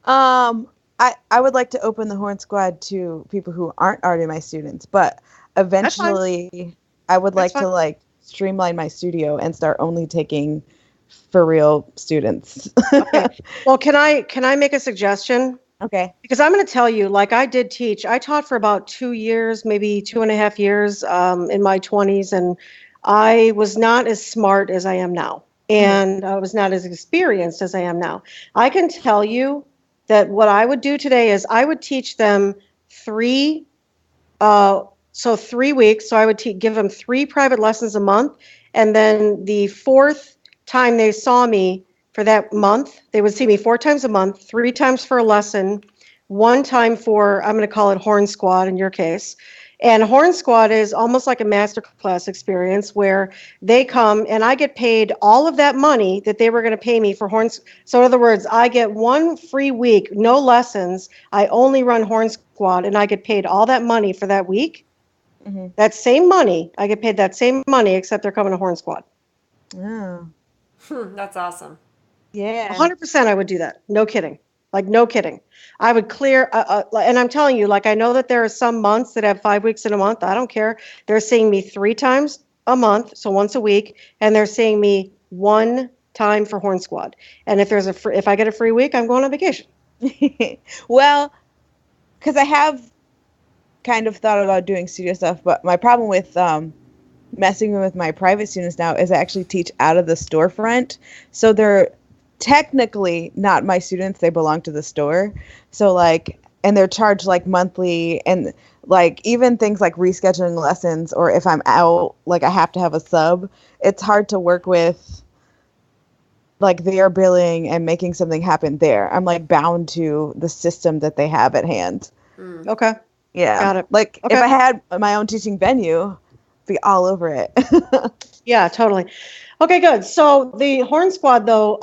I would like to open the Horn Squad to people who aren't already my students, but eventually I would like to streamline my studio and start only taking for real students. Okay. Well, can I make a suggestion? Okay. Because I'm going to tell you, like I taught for about 2 years, maybe 2.5 years in my 20s, and I was not as smart as I am now, and I was not as experienced as I am now. I can tell you that what I would do today is I would teach them 3 weeks. So I would give them 3 private lessons a month, and then the 4th time they saw me for that month, they would see me 4 times a month, 3 times for a lesson, 1 time for, I'm going to call it Horn Squad in your case. And Horn Squad is almost like a masterclass experience where they come and I get paid all of that money that they were going to pay me for Horn. So in other words, I get 1 free week, no lessons. I only run Horn Squad and I get paid all that money for that week. That same money, I get paid that same money, except they're coming to Horn Squad. Oh. That's awesome. Yeah. 100% I would do that. No kidding. Like, no kidding. I would clear, and I'm telling you, like, I know that there are some months that have 5 weeks in a month. I don't care. They're seeing me 3 times a month, so once a week, and they're seeing me 1 time for Horn Squad. And if if I get a free week, I'm going on vacation. Well, because kind of thought about doing studio stuff, but my problem with messing with my private students now is I actually teach out of the storefront. So they're technically not my students, they belong to the store. So like, and they're charged like monthly, and like even things like rescheduling lessons, or if I'm out, like I have to have a sub, it's hard to work with like their billing and making something happen there. I'm like bound to the system that they have at hand. Okay. Yeah. Got it. Like Okay. if I had my own teaching venue, be all over it. Yeah, totally. Okay, good. So the Horn Squad, though,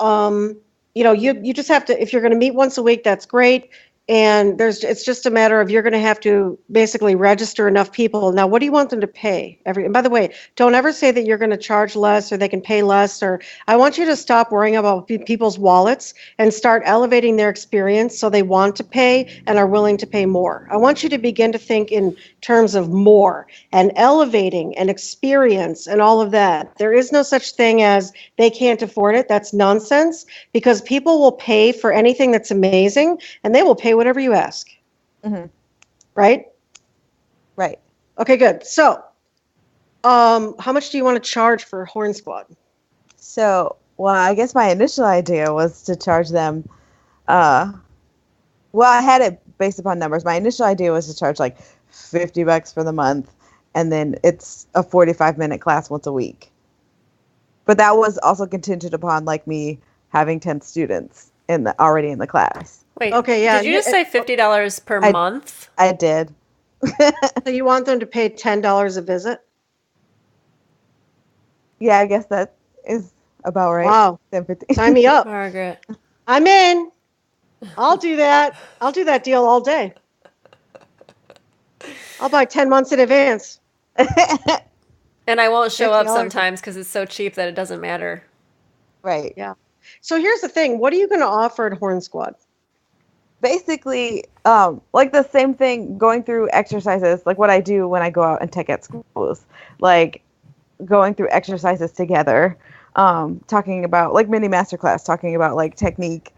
you just have to, if you're going to meet once a week, that's great. And it's just a matter of you're going to have to basically register enough people. Now, what do you want them to pay? And by the way, don't ever say that you're going to charge less or they can pay less. Or I want you to stop worrying about people's wallets and start elevating their experience so they want to pay and are willing to pay more. I want you to begin to think in terms of more and elevating and experience and all of that. There is no such thing as they can't afford it. That's nonsense, because people will pay for anything that's amazing, and they will pay whatever you ask. Mm-hmm. Right? Right. Okay, good. So, how much do you want to charge for Horn Squad? So, well, I guess my initial idea was to charge them, well, I had it based upon numbers. My initial idea was to charge like $50 for the month, and then it's a 45-minute class once a week. But that was also contingent upon like me having 10 students already in the class. Wait, Okay, yeah. did you just say $50 per month? I did. So you want them to pay $10 a visit? Yeah, I guess that is about right. Wow. 10-15. Sign me up. Margaret. I'm in. I'll do that. I'll do that deal all day. I'll buy 10 months in advance. And I won't show up $50. sometimes because it's so cheap that it doesn't matter. Right. Yeah. So here's the thing. What are you going to offer at Horn Squad? Basically, like the same thing, going through exercises, like what I do when I go out and tech at schools, like going through exercises together, talking about like mini masterclass, talking about like technique,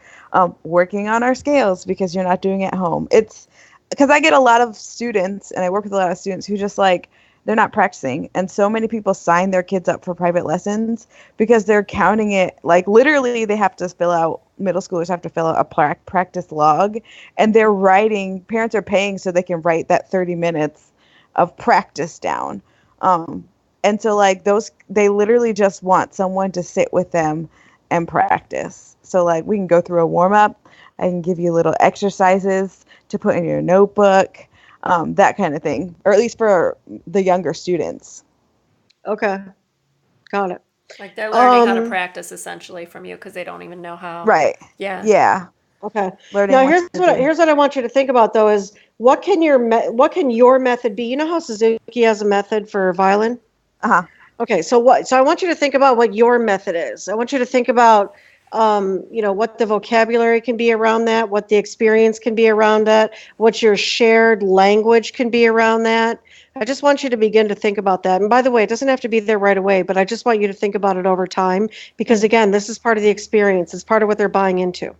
working on our scales because you're not doing it at home. It's because I get a lot of students, and I work with a lot of students who just like, they're not practicing. And so many people sign their kids up for private lessons because they're counting it. Like literally they have to fill out, middle schoolers have to fill out a practice log, and they're writing, parents are paying so they can write that 30 minutes of practice down. And so like they literally just want someone to sit with them and practice. So like we can go through a warm up. I can give you little exercises to put in your notebook. That kind of thing, or at least for the younger students. Okay. Got it. Like they're learning how to practice essentially from you because they don't even know how. Right. Yeah. Yeah. Okay. Learning Now here's what I want you to think about though is what can your method be? You know how Suzuki has a method for violin? Uh-huh. Okay. So I want you to think about what your method is. I want you to think about what the vocabulary can be around that, what the experience can be around that, what your shared language can be around that. I just want you to begin to think about that. And by the way, it doesn't have to be there right away, but I just want you to think about it over time because, again, this is part of the experience. It's part of what they're buying into.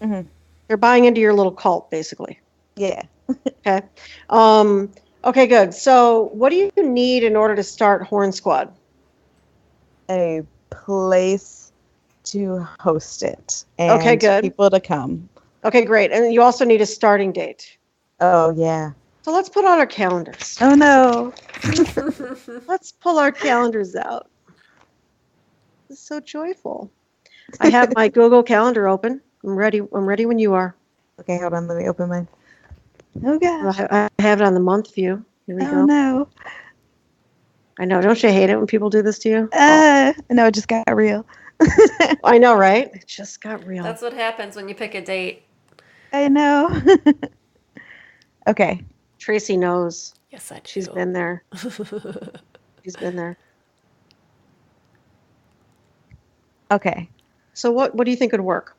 Mm-hmm. They're buying into your little cult, basically. Yeah. Okay. Okay, good. So what do you need in order to start Horn Squad? A place to host it and okay, good. People to come. Okay, great. And you also need a starting date. Oh, yeah. So let's put on our calendars. Oh, no. Let's pull our calendars out. This is so joyful. I have my Google Calendar open. I'm ready when you are. Okay, hold on. Let me open mine. Oh, God. I have it on the month view. Here we go. Oh, no. I know. Don't you hate it when people do this to you? No, it just got real. I know, right? It just got real. That's what happens when you pick a date. I know. Okay. Tracy knows. Yes, I do. She's been there. She's been there. Okay. So what do you think would work?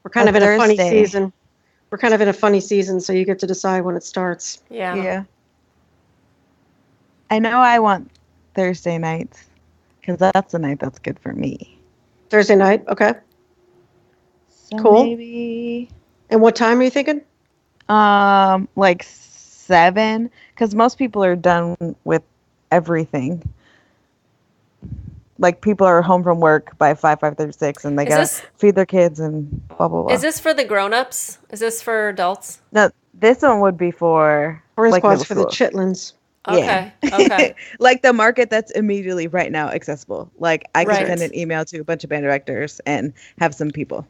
We're kind of in a funny season. We're kind of in a funny season, so you get to decide when it starts. Yeah. Yeah. I know I want Thursday nights because that's the night that's good for me. Thursday night, okay. So cool. Maybe. And what time are you thinking? Like 7, because most people are done with everything. Like people are home from work by 5:36, and they gotta feed their kids and blah blah blah. Is this for the grown-ups? Is this for adults? No, this one would be for Horn like Squad's for middle the school. chitlins. Okay. Yeah. Okay. Like the market that's immediately right now accessible. Like I can Right. send an email to a bunch of band directors and have some people.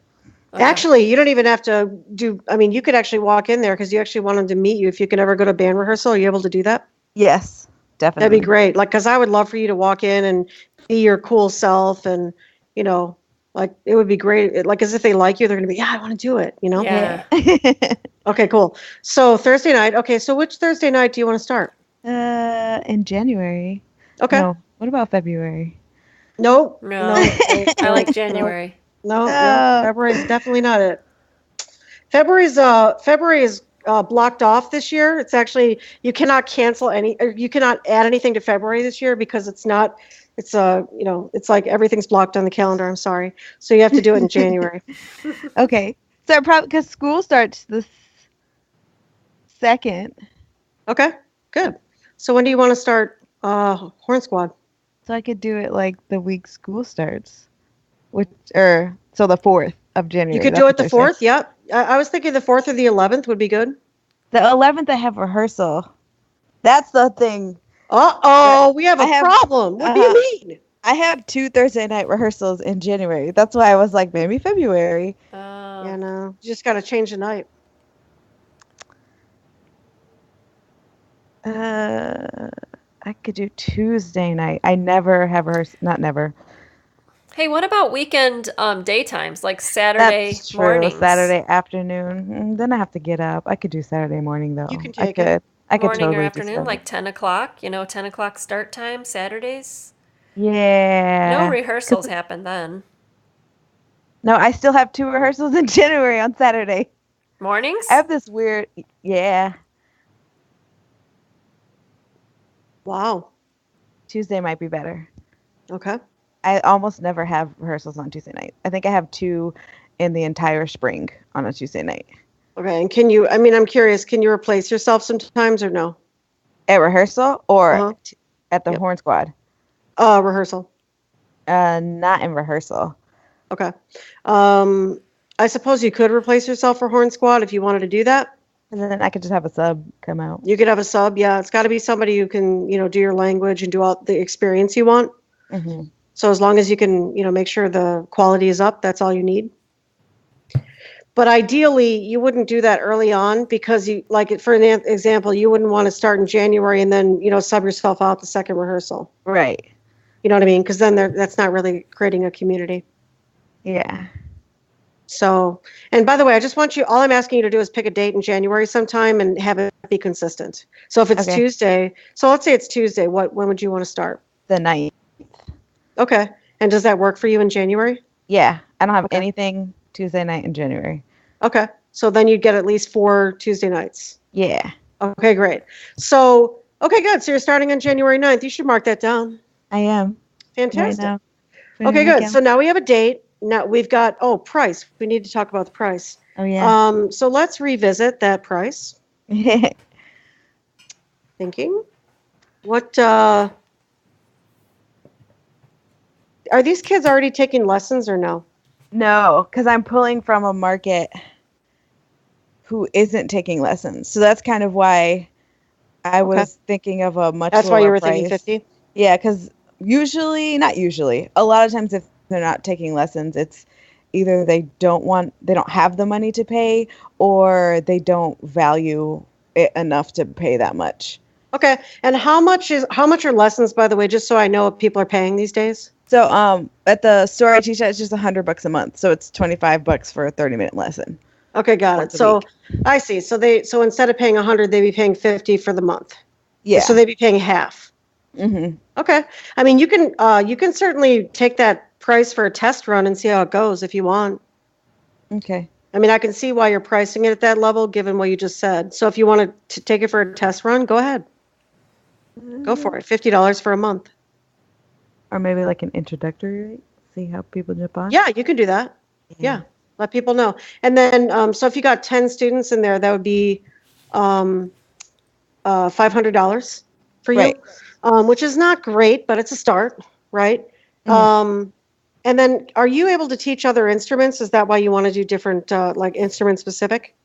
Okay. Actually, you don't even have to you could actually walk in there because you actually want them to meet you. If you can ever go to band rehearsal, are you able to do that? Yes, definitely. That'd be great. Like, because I would love for you to walk in and be your cool self, and like it would be great. Like as if they like you, they're gonna be, yeah, I want to do it. Yeah. Okay, cool. So Thursday night. Okay, so which Thursday night do you want to start? In January. Okay. No. What about February? No. No. I like January. No. February is definitely not it. February is blocked off this year. It's actually, you cannot cancel you cannot add anything to February this year because it's not. It's it's like everything's blocked on the calendar. I'm sorry. So you have to do it in January. Okay. So probably because school starts the 2nd. Okay. Good. So when do you want to start Horn Squad? So I could do it like the week school starts, so the 4th of January. You could do it the 4th. Yep. I was thinking the 4th or the 11th would be good. The 11th I have rehearsal. That's the thing. Uh-oh, we have a problem. What do you mean? I have 2 Thursday night rehearsals in January. That's why I was like, maybe February. Yeah, no. You just got to change the night. I could do Tuesday night. I never have rehearsal. Not never. Hey, what about weekend daytimes, like Saturday That's true. mornings? Saturday afternoon. Then I have to get up. I could do Saturday morning though. You can take it. I could Morning totally or do afternoon, Saturday. like 10 o'clock, 10 o'clock start time, Saturdays? Yeah. No rehearsals happen then. No, I still have 2 rehearsals in January on Saturday. Mornings? I have this weird, yeah. Wow. Tuesday might be better. Okay. I almost never have rehearsals on Tuesday night. I think I have 2 in the entire spring on a Tuesday night. Okay. And I'm curious, can you replace yourself sometimes or no? At rehearsal or Uh-huh. at the Horn Squad? Rehearsal. Not in rehearsal. Okay. I suppose you could replace yourself for Horn Squad if you wanted to do that. And then I could just have a sub come out. You could have a sub. Yeah. It's got to be somebody who can, do your language and do all the experience you want. Mm-hmm. So as long as you can, make sure the quality is up, that's all you need. But ideally, you wouldn't do that early on because for an example, you wouldn't want to start in January and then, sub yourself out the second rehearsal. Right. You know what I mean? Because then that's not really creating a community. Yeah. So, and by the way, all I'm asking you to do is pick a date in January sometime and have it be consistent. So if it's Tuesday, so let's say it's Tuesday, when would you want to start? The 9th. Okay. And does that work for you in January? Yeah. I don't have anything Tuesday night in January. Okay. So then you'd get at least 4 Tuesday nights. Yeah. Okay, great. So, okay, good. So you're starting on January 9th. You should mark that down. I am. Fantastic. Right now. Okay, good. So now we have a date. Now we've got, price. We need to talk about the price. Oh, yeah. So let's revisit that price. Thinking. What, are these kids already taking lessons or no? No, because I'm pulling from a market who isn't taking lessons. So that's kind of why I was thinking of a much That's lower why you were price. thinking 50? Yeah, because not usually, a lot of times if they're not taking lessons, it's either they don't have the money to pay, or they don't value it enough to pay that much. Okay. And how much are lessons, by the way, just so I know what people are paying these days? So at the store I teach at, it's just $100 a month. So it's $25 for a 30-minute lesson. Okay, got it. So I see. So instead of paying 100, they'd be paying 50 for the month. Yeah. So they'd be paying half. Mm-hmm. Okay. I mean, you can certainly take that price for a test run and see how it goes if you want. Okay. I mean, I can see why you're pricing it at that level, given what you just said. So if you wanted to take it for a test run, go ahead. Go for it. $50 for a month. Or maybe like an introductory rate. See how people jump on. Yeah, you can do that. Yeah. Let people know. And then, so if you got 10 students in there, that would be $500 for you, Right. Which is not great, but it's a start, right? And then are you able to teach other instruments? Is that why you want to do different, like instrument specific?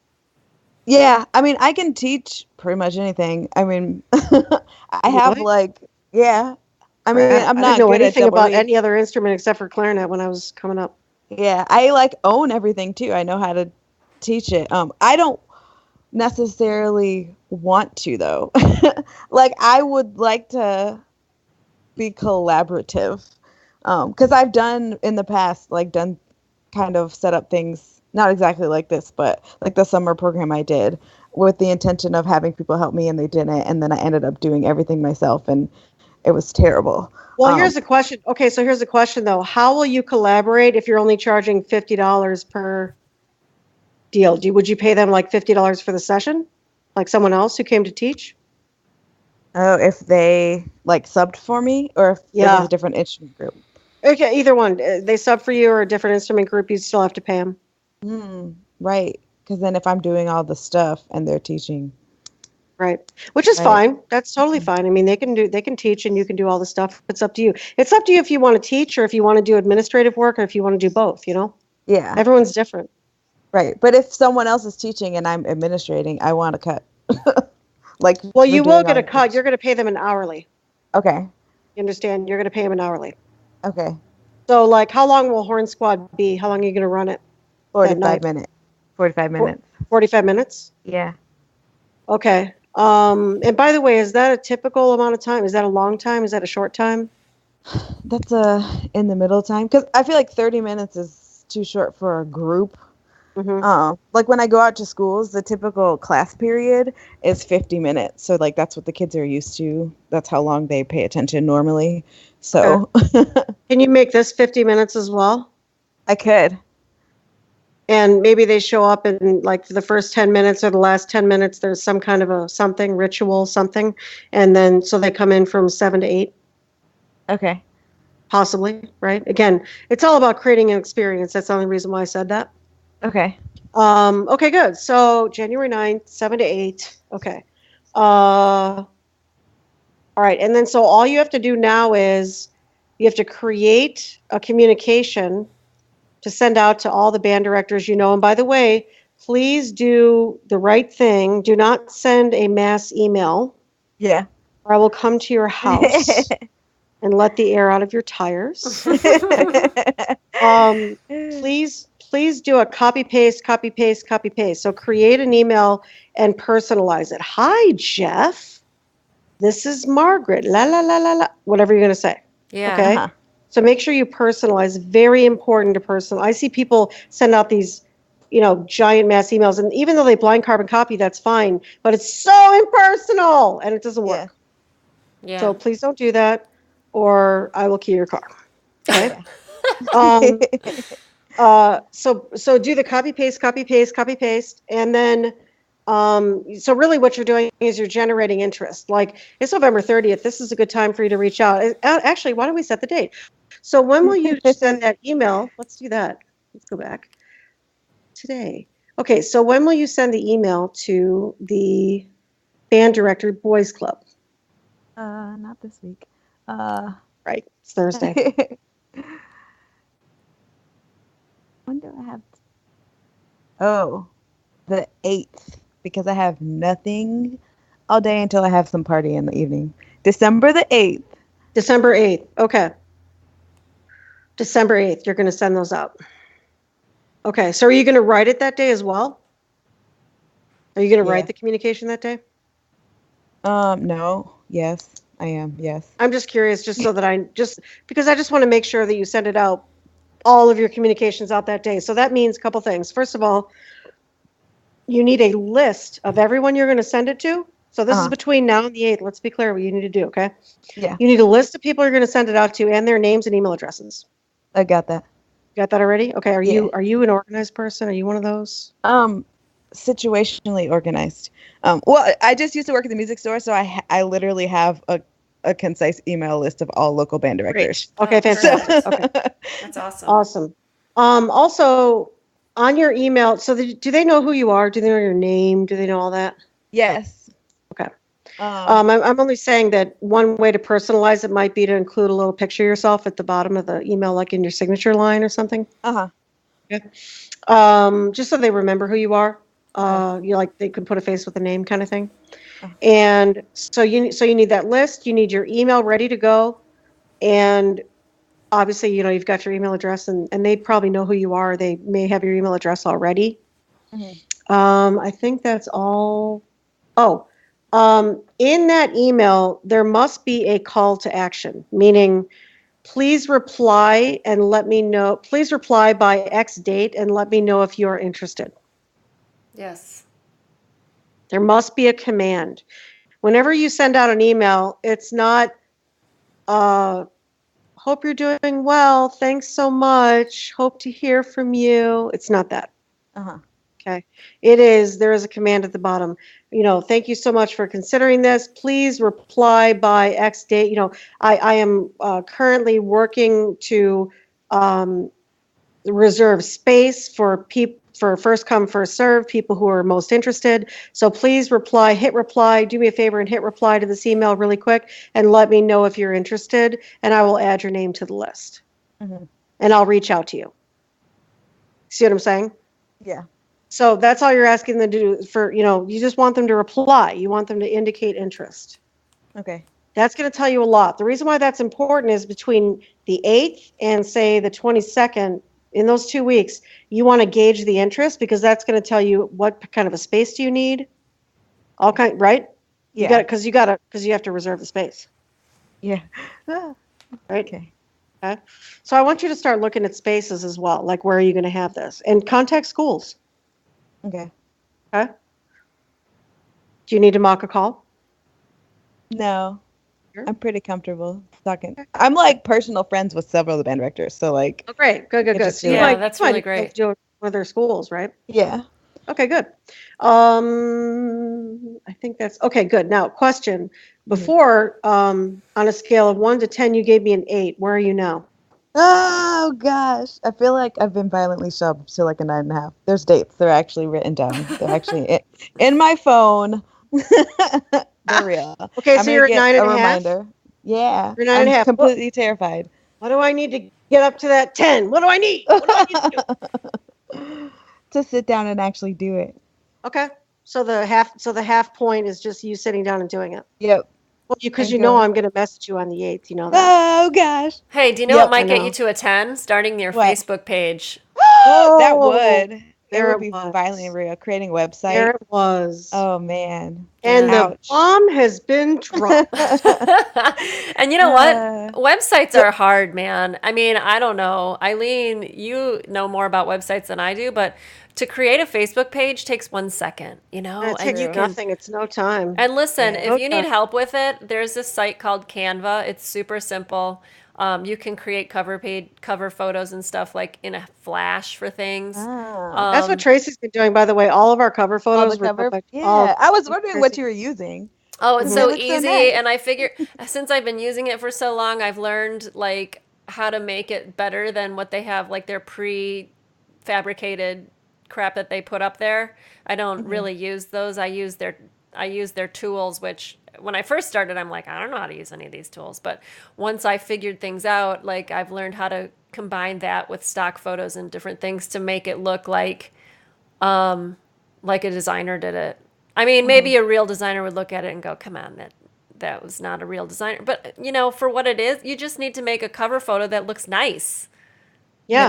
Yeah, I mean, I can teach pretty much anything. I mean, I have Really? like, yeah. I mean, Crap. I'm I didn't not know good at anything double about reed. any other instrument except for clarinet when I was coming up. Yeah, I like own everything too. I know how to teach it. I don't necessarily want to though. Like I would like to be collaborative. Because I've done in the past, like done kind of set up things, not exactly like this, but like the summer program I did with the intention of having people help me and they didn't. And then I ended up doing everything myself and it was terrible. Well, here's the question. Okay, so here's the question though. How will you collaborate if you're only charging $50 per deal? Would you pay them like $50 for the session? Like someone else who came to teach? Oh, if they like subbed for me or if it was Yeah. a different instrument group. Okay, either one. They sub for you or a different instrument group, you still have to pay them. Right. Because then if I'm doing all the stuff and they're teaching. Right. Which is Right. fine. That's totally fine. I mean, they can teach and you can do all the stuff. It's up to you. It's up to you if you want to teach or if you want to do administrative work or if you want to do both, you know? Yeah. Everyone's different. Right. But if someone else is teaching and I'm administrating, I want to cut. Like, Well, for you will doing get all a the cut. things. You're going to pay them an hourly. Okay. You understand? You're going to pay them an hourly. Okay. So, like, how long will Horn Squad be? How long are you going to run it? 45 minutes. 45 minutes. 45 minutes? Yeah. Okay. And by the way, is that a typical amount of time? Is that a long time? Is that a short time? That's in the middle time. Because I feel like 30 minutes is too short for a group. Like when I go out to schools, the typical class period is 50 minutes. So like that's what the kids are used to. That's how long they pay attention normally. So Can you make this 50 minutes as well? I could. And maybe they show up and like for the first 10 minutes or the last 10 minutes, there's some kind of a something, ritual, something. And then so they come in from 7 to 8. Okay. Possibly, right? Again, it's all about creating an experience. That's the only reason why I said that. Okay. Okay, good. So January 9th, 7 to 8. Okay. All right. And then so all you have to do now is you have to create a communication to send out to all the band directors you know. And by the way, please do the right thing. Do not send a mass email. Yeah. Or I will come to your house and let the air out of your tires. Please do a copy paste. So create an email and personalize it. Hi, Jeff. This is Margaret. La la la la la. Whatever you're going to say. Yeah. Okay. Uh-huh. So make sure you personalize. Very important to personalize. I see people send out these, giant mass emails, and even though they blind carbon copy, that's fine. But it's so impersonal, and it doesn't work. Yeah. So please don't do that, or I will key your car. Okay. So do the copy paste, and then so really what you're doing is you're generating interest. Like it's November 30th. This is a good time for you to reach out. Actually, why don't we set the date? So when will you send that email? Let's do that. Let's go back. Today. Okay, so when will you send the email to the band director boys club? Not this week. Right, it's Thursday. When do I have? Oh, the 8th, because I have nothing all day until I have some party in the evening. December the 8th. December 8th. Okay. December 8th, you're going to send those out. Okay, so are you going to write it that day as well? Are you going to write the communication that day? No. Yes, I am. Yes. I'm just curious, just so that because I just want to make sure that you send it out, all of your communications out that day. So that means a couple things. First of all, you need a list of everyone you're going to send it to. So this is between now and the 8th. Let's be clear what you need to do, okay? Yeah. You need a list of people you're going to send it out to and their names and email addresses. I got that. Got that already? Okay. Are you an organized person? Are you one of those? Situationally organized. Well, I just used to work at the music store, so I literally have a concise email list of all local band directors. Great. Okay, fantastic. Okay. That's awesome. Awesome. Also, on your email, so do they know who you are? Do they know your name? Do they know all that? Yes. Okay. Um, I'm only saying that one way to personalize it might be to include a little picture of yourself at the bottom of the email, like in your signature line or something. uh-huh. Just so they remember who you are. Okay. You like they could put a face with a name kind of thing. Oh. And so you need that list. You need your email ready to go, and obviously you've got your email address, and they probably know who you are. They may have your email address already. Mhm. I think that's all. Oh, in that email there must be a call to action, meaning please reply and let me know. Please reply by X date and let me know if you are interested. Yes. There must be a command. Whenever you send out an email, it's not, hope you're doing well, thanks so much, hope to hear from you. It's not that. Uh-huh. Okay. There is a command at the bottom. Thank you so much for considering this. Please reply by X date. I am currently working to reserve space for first come, first serve, people who are most interested. So please hit reply, do me a favor and hit reply to this email really quick and let me know if you're interested, and I will add your name to the list. Mm-hmm. And I'll reach out to you. See what I'm saying? Yeah. So that's all you're asking them to do you just want them to reply. You want them to indicate interest. Okay. That's going to tell you a lot. The reason why that's important is between the 8th and say the 22nd, in those 2 weeks, you want to gauge the interest because that's going to tell you what kind of a space do you need. Right? Yeah. Because you have to reserve the space. Yeah. Right? Okay. Okay. So I want you to start looking at spaces as well, like where are you going to have this? And contact schools. Okay. Okay. Do you need to mock a call? No. Sure. I'm pretty comfortable talking. I'm like personal friends with several of the band directors, so like. Oh, great. Good. Just So you Yeah, might, that's you might really be able great. to do it with their schools, right? Yeah. Okay, good. I think that's okay. Good. Now, question. Before, on a scale of 1 to 10, you gave me an 8. Where are you now? Oh gosh, I feel like I've been violently shoved to like a 9.5. There's dates. They're actually written down. They're actually in my phone. They're real. Okay, I'm so gonna you're at get 9 a and a half. reminder. Yeah, You're 9 and a I'm half. completely terrified. What do I need to get up to that 10? What do I need? What do I need to do? To sit down and actually do it. Okay. So the half point is just you sitting down and doing it. Yep. Well, because And I'm going. going to message you on the 8th. You know that. Oh gosh. Hey, do you know Yep, what might I get know. you to a 10? Starting your What? Facebook page. That Oh, would. It there would it be was. violently real. Creating a There website. it was. Oh man. And the Ouch. bomb has been dropped. And you know what? Uh, Websites are hard, man. I mean, I don't know. Eileen, you know more about websites than I do, but to create a Facebook page takes 1 second, It and takes you can. nothing. It's no time. And listen, Yeah. if you need Okay. help with it, there's this site called Canva. It's super simple. You can create cover photos and stuff like in a flash for things. Ah. That's what Tracy's been doing, by the way. All of our cover Oh, photos the were cover? done by Yeah. I was all wondering what Tracy. you were using. Oh, it's Mhm. It so looks so easy. nice. And I figure since I've been using it for so long, I've learned like how to make it better than what they have, like their pre-fabricated crap that they put up there. I don't really use those. I use their tools, which when I first started, I'm like, I don't know how to use any of these tools. But once I figured things out, like I've learned how to combine that with stock photos and different things to make it look like a designer did it. I mean, maybe a real designer would look at it and go, come on, that was not a real designer. But, for what it is, you just need to make a cover photo that looks nice, Yeah.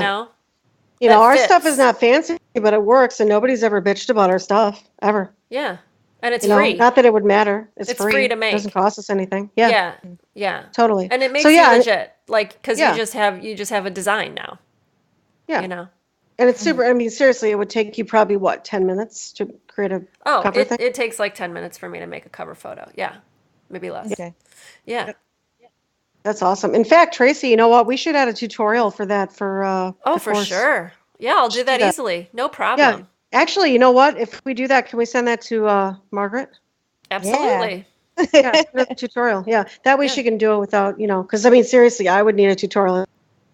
that Our stuff is fits. not fancy, but it works, and nobody's ever bitched about our stuff, ever. Yeah. And it's free. Not that it would matter. It's It's free. free to It doesn't make. cost us anything. Yeah, Yeah. Yeah. totally. And it makes So, you yeah, legit, like, because yeah. you just have a design now, yeah. you know? And it's super, I mean, seriously, it would take you probably, 10 minutes to create a Oh, cover thing? it takes like 10 minutes for me to make a cover photo. Yeah. Maybe less. Okay. Yeah. That's awesome. In fact, Tracy, you know what? We should add a tutorial for that for Oh, the for course. sure. Yeah, I'll do that that. easily. No Yeah. problem. Actually, you know what? If we do that, can we send that to Margaret? Absolutely. Yeah, send her the tutorial. Yeah, that way Yeah. she can do it without, because I mean, seriously, I would need a tutorial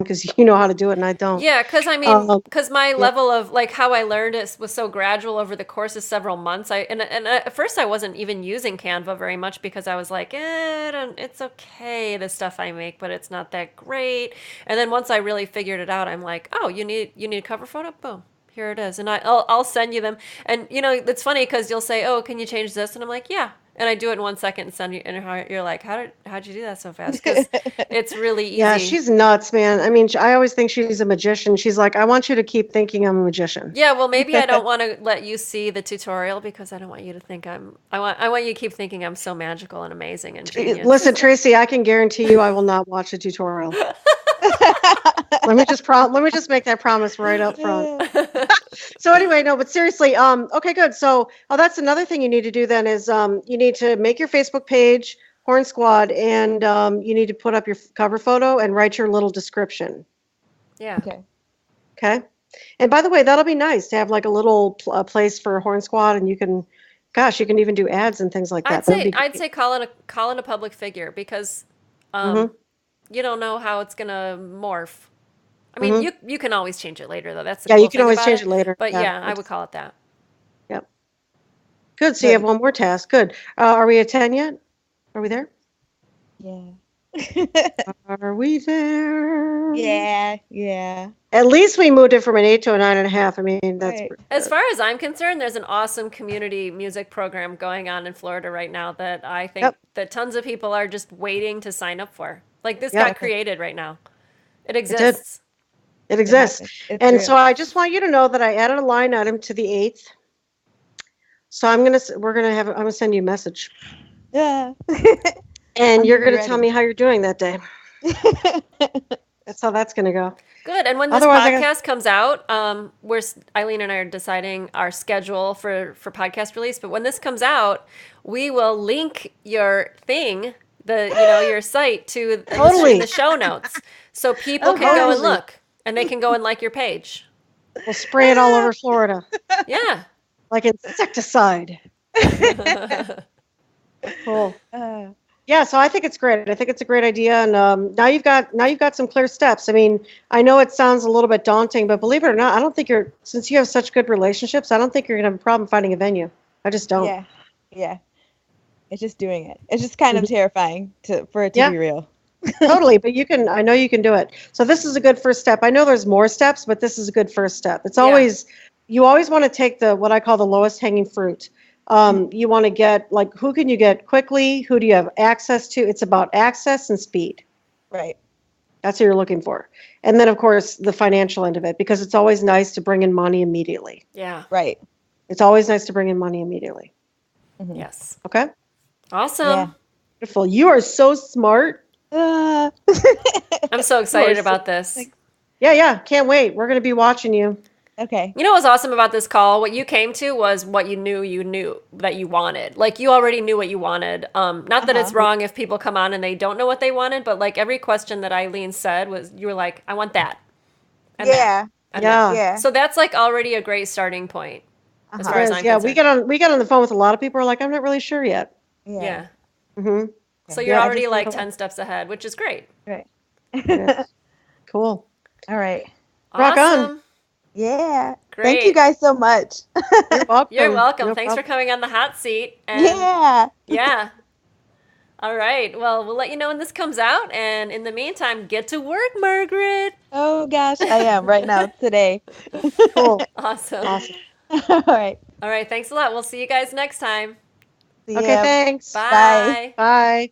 because you know how to do it and I don't. Yeah, because I mean, Um, because my yeah. level of like how I learned it was so gradual over the course of several months. And at first I wasn't even using Canva very much because I was like, it's okay, the stuff I make, but it's not that great. And then once I really figured it out, I'm like, oh, you need a cover photo? Boom. Here it is. And I'll send you them. And it's funny because you'll say, oh, can you change this? And I'm like, yeah. And I do it in 1 second and send you, and you're like, how'd you do that so fast? Because it's really easy. Yeah, she's nuts, man. I mean, I always think she's a magician. She's like, I want you to keep thinking I'm a magician. Yeah, well, maybe I don't want to let you see the tutorial because I don't want you to think I want you to keep thinking I'm so magical and amazing and genius. Listen, Tracy, I can guarantee you I will not watch a tutorial. Let me just make that promise right up front. So anyway, no, but seriously, okay, good. So, that's another thing you need to do then is you need to make your Facebook page, Horn Squad, and you need to put up your cover photo and write your little description. Yeah. Okay. And by the way, that'll be nice to have like a little place for Horn Squad, and you can even do ads and things like that. I'd say call it a public figure because you don't know how it's gonna morph. I mean, you can always change it later, though. That's the cool you can thing always about change it later. But I would call it that. Yep. Good. So you have one more task. Good. Are we at 10 yet? Are we there? Yeah. Are we there? Yeah. At least we moved it from an 8 to a 9.5. I mean, that's Right. As far as I'm concerned, there's an awesome community music program going on in Florida right now that I think that tons of people are just waiting to sign up for. Like this got created right now. It exists. It exists. It's and real. so I just want you to know that I added a line item to the 8th. So I'm gonna send you a message. Yeah. And you're gonna tell me how you're doing that day. That's how that's gonna go. Good. And when this podcast comes out, Eileen and I are deciding our schedule for podcast release. But when this comes out, we will link your thing, your site to the show notes, so people can go and look, and they can go and like your page. We'll spray it all over Florida. Yeah. Like insecticide. Cool. Yeah, so I think it's great. I think it's a great idea, and now you've got some clear steps. I mean, I know it sounds a little bit daunting, but believe it or not, I don't think since you have such good relationships, I don't think you're gonna have a problem finding a venue. I just don't. Yeah. It's just doing it. It's just kind of terrifying for it to be real. Totally, but I know you can do it. So this is a good first step. I know there's more steps, but this is a good first step. It's always you always want to take what I call the lowest hanging fruit. You want to get who can you get quickly? Who do you have access to? It's about access and speed. Right. That's what you're looking for. And then of course the financial end of it, because it's always nice to bring in money immediately. Yeah. Right. It's always nice to bring in money immediately. Mm-hmm. Yes. Okay. Awesome. Yeah. Beautiful. You are so smart. I'm so excited about this. Yeah. Can't wait. We're going to be watching you. Okay. You know what was awesome about this call? What you came to was what you knew that you wanted. Like you already knew what you wanted. Not that it's wrong if people come on and they don't know what they wanted, but like every question that Eileen said was, you were like, I want that. And that, and that. Yeah. So that's like already a great starting point. As far as I'm concerned. we got on the phone with a lot of people who are like, I'm not really sure yet. Yeah. Mm-hmm. So you're already like 10 steps ahead, which is great. Right. Cool. All right. Rock on. Yeah. Great. Thank you guys so much. You're welcome. You're welcome. Thanks for coming on the hot seat. And yeah. All right. Well, we'll let you know when this comes out. And in the meantime, get to work, Margaret. Oh, gosh. I am right now, today. Cool. Awesome. All right. All right. Thanks a lot. We'll see you guys next time. Okay, thanks. Bye. Bye.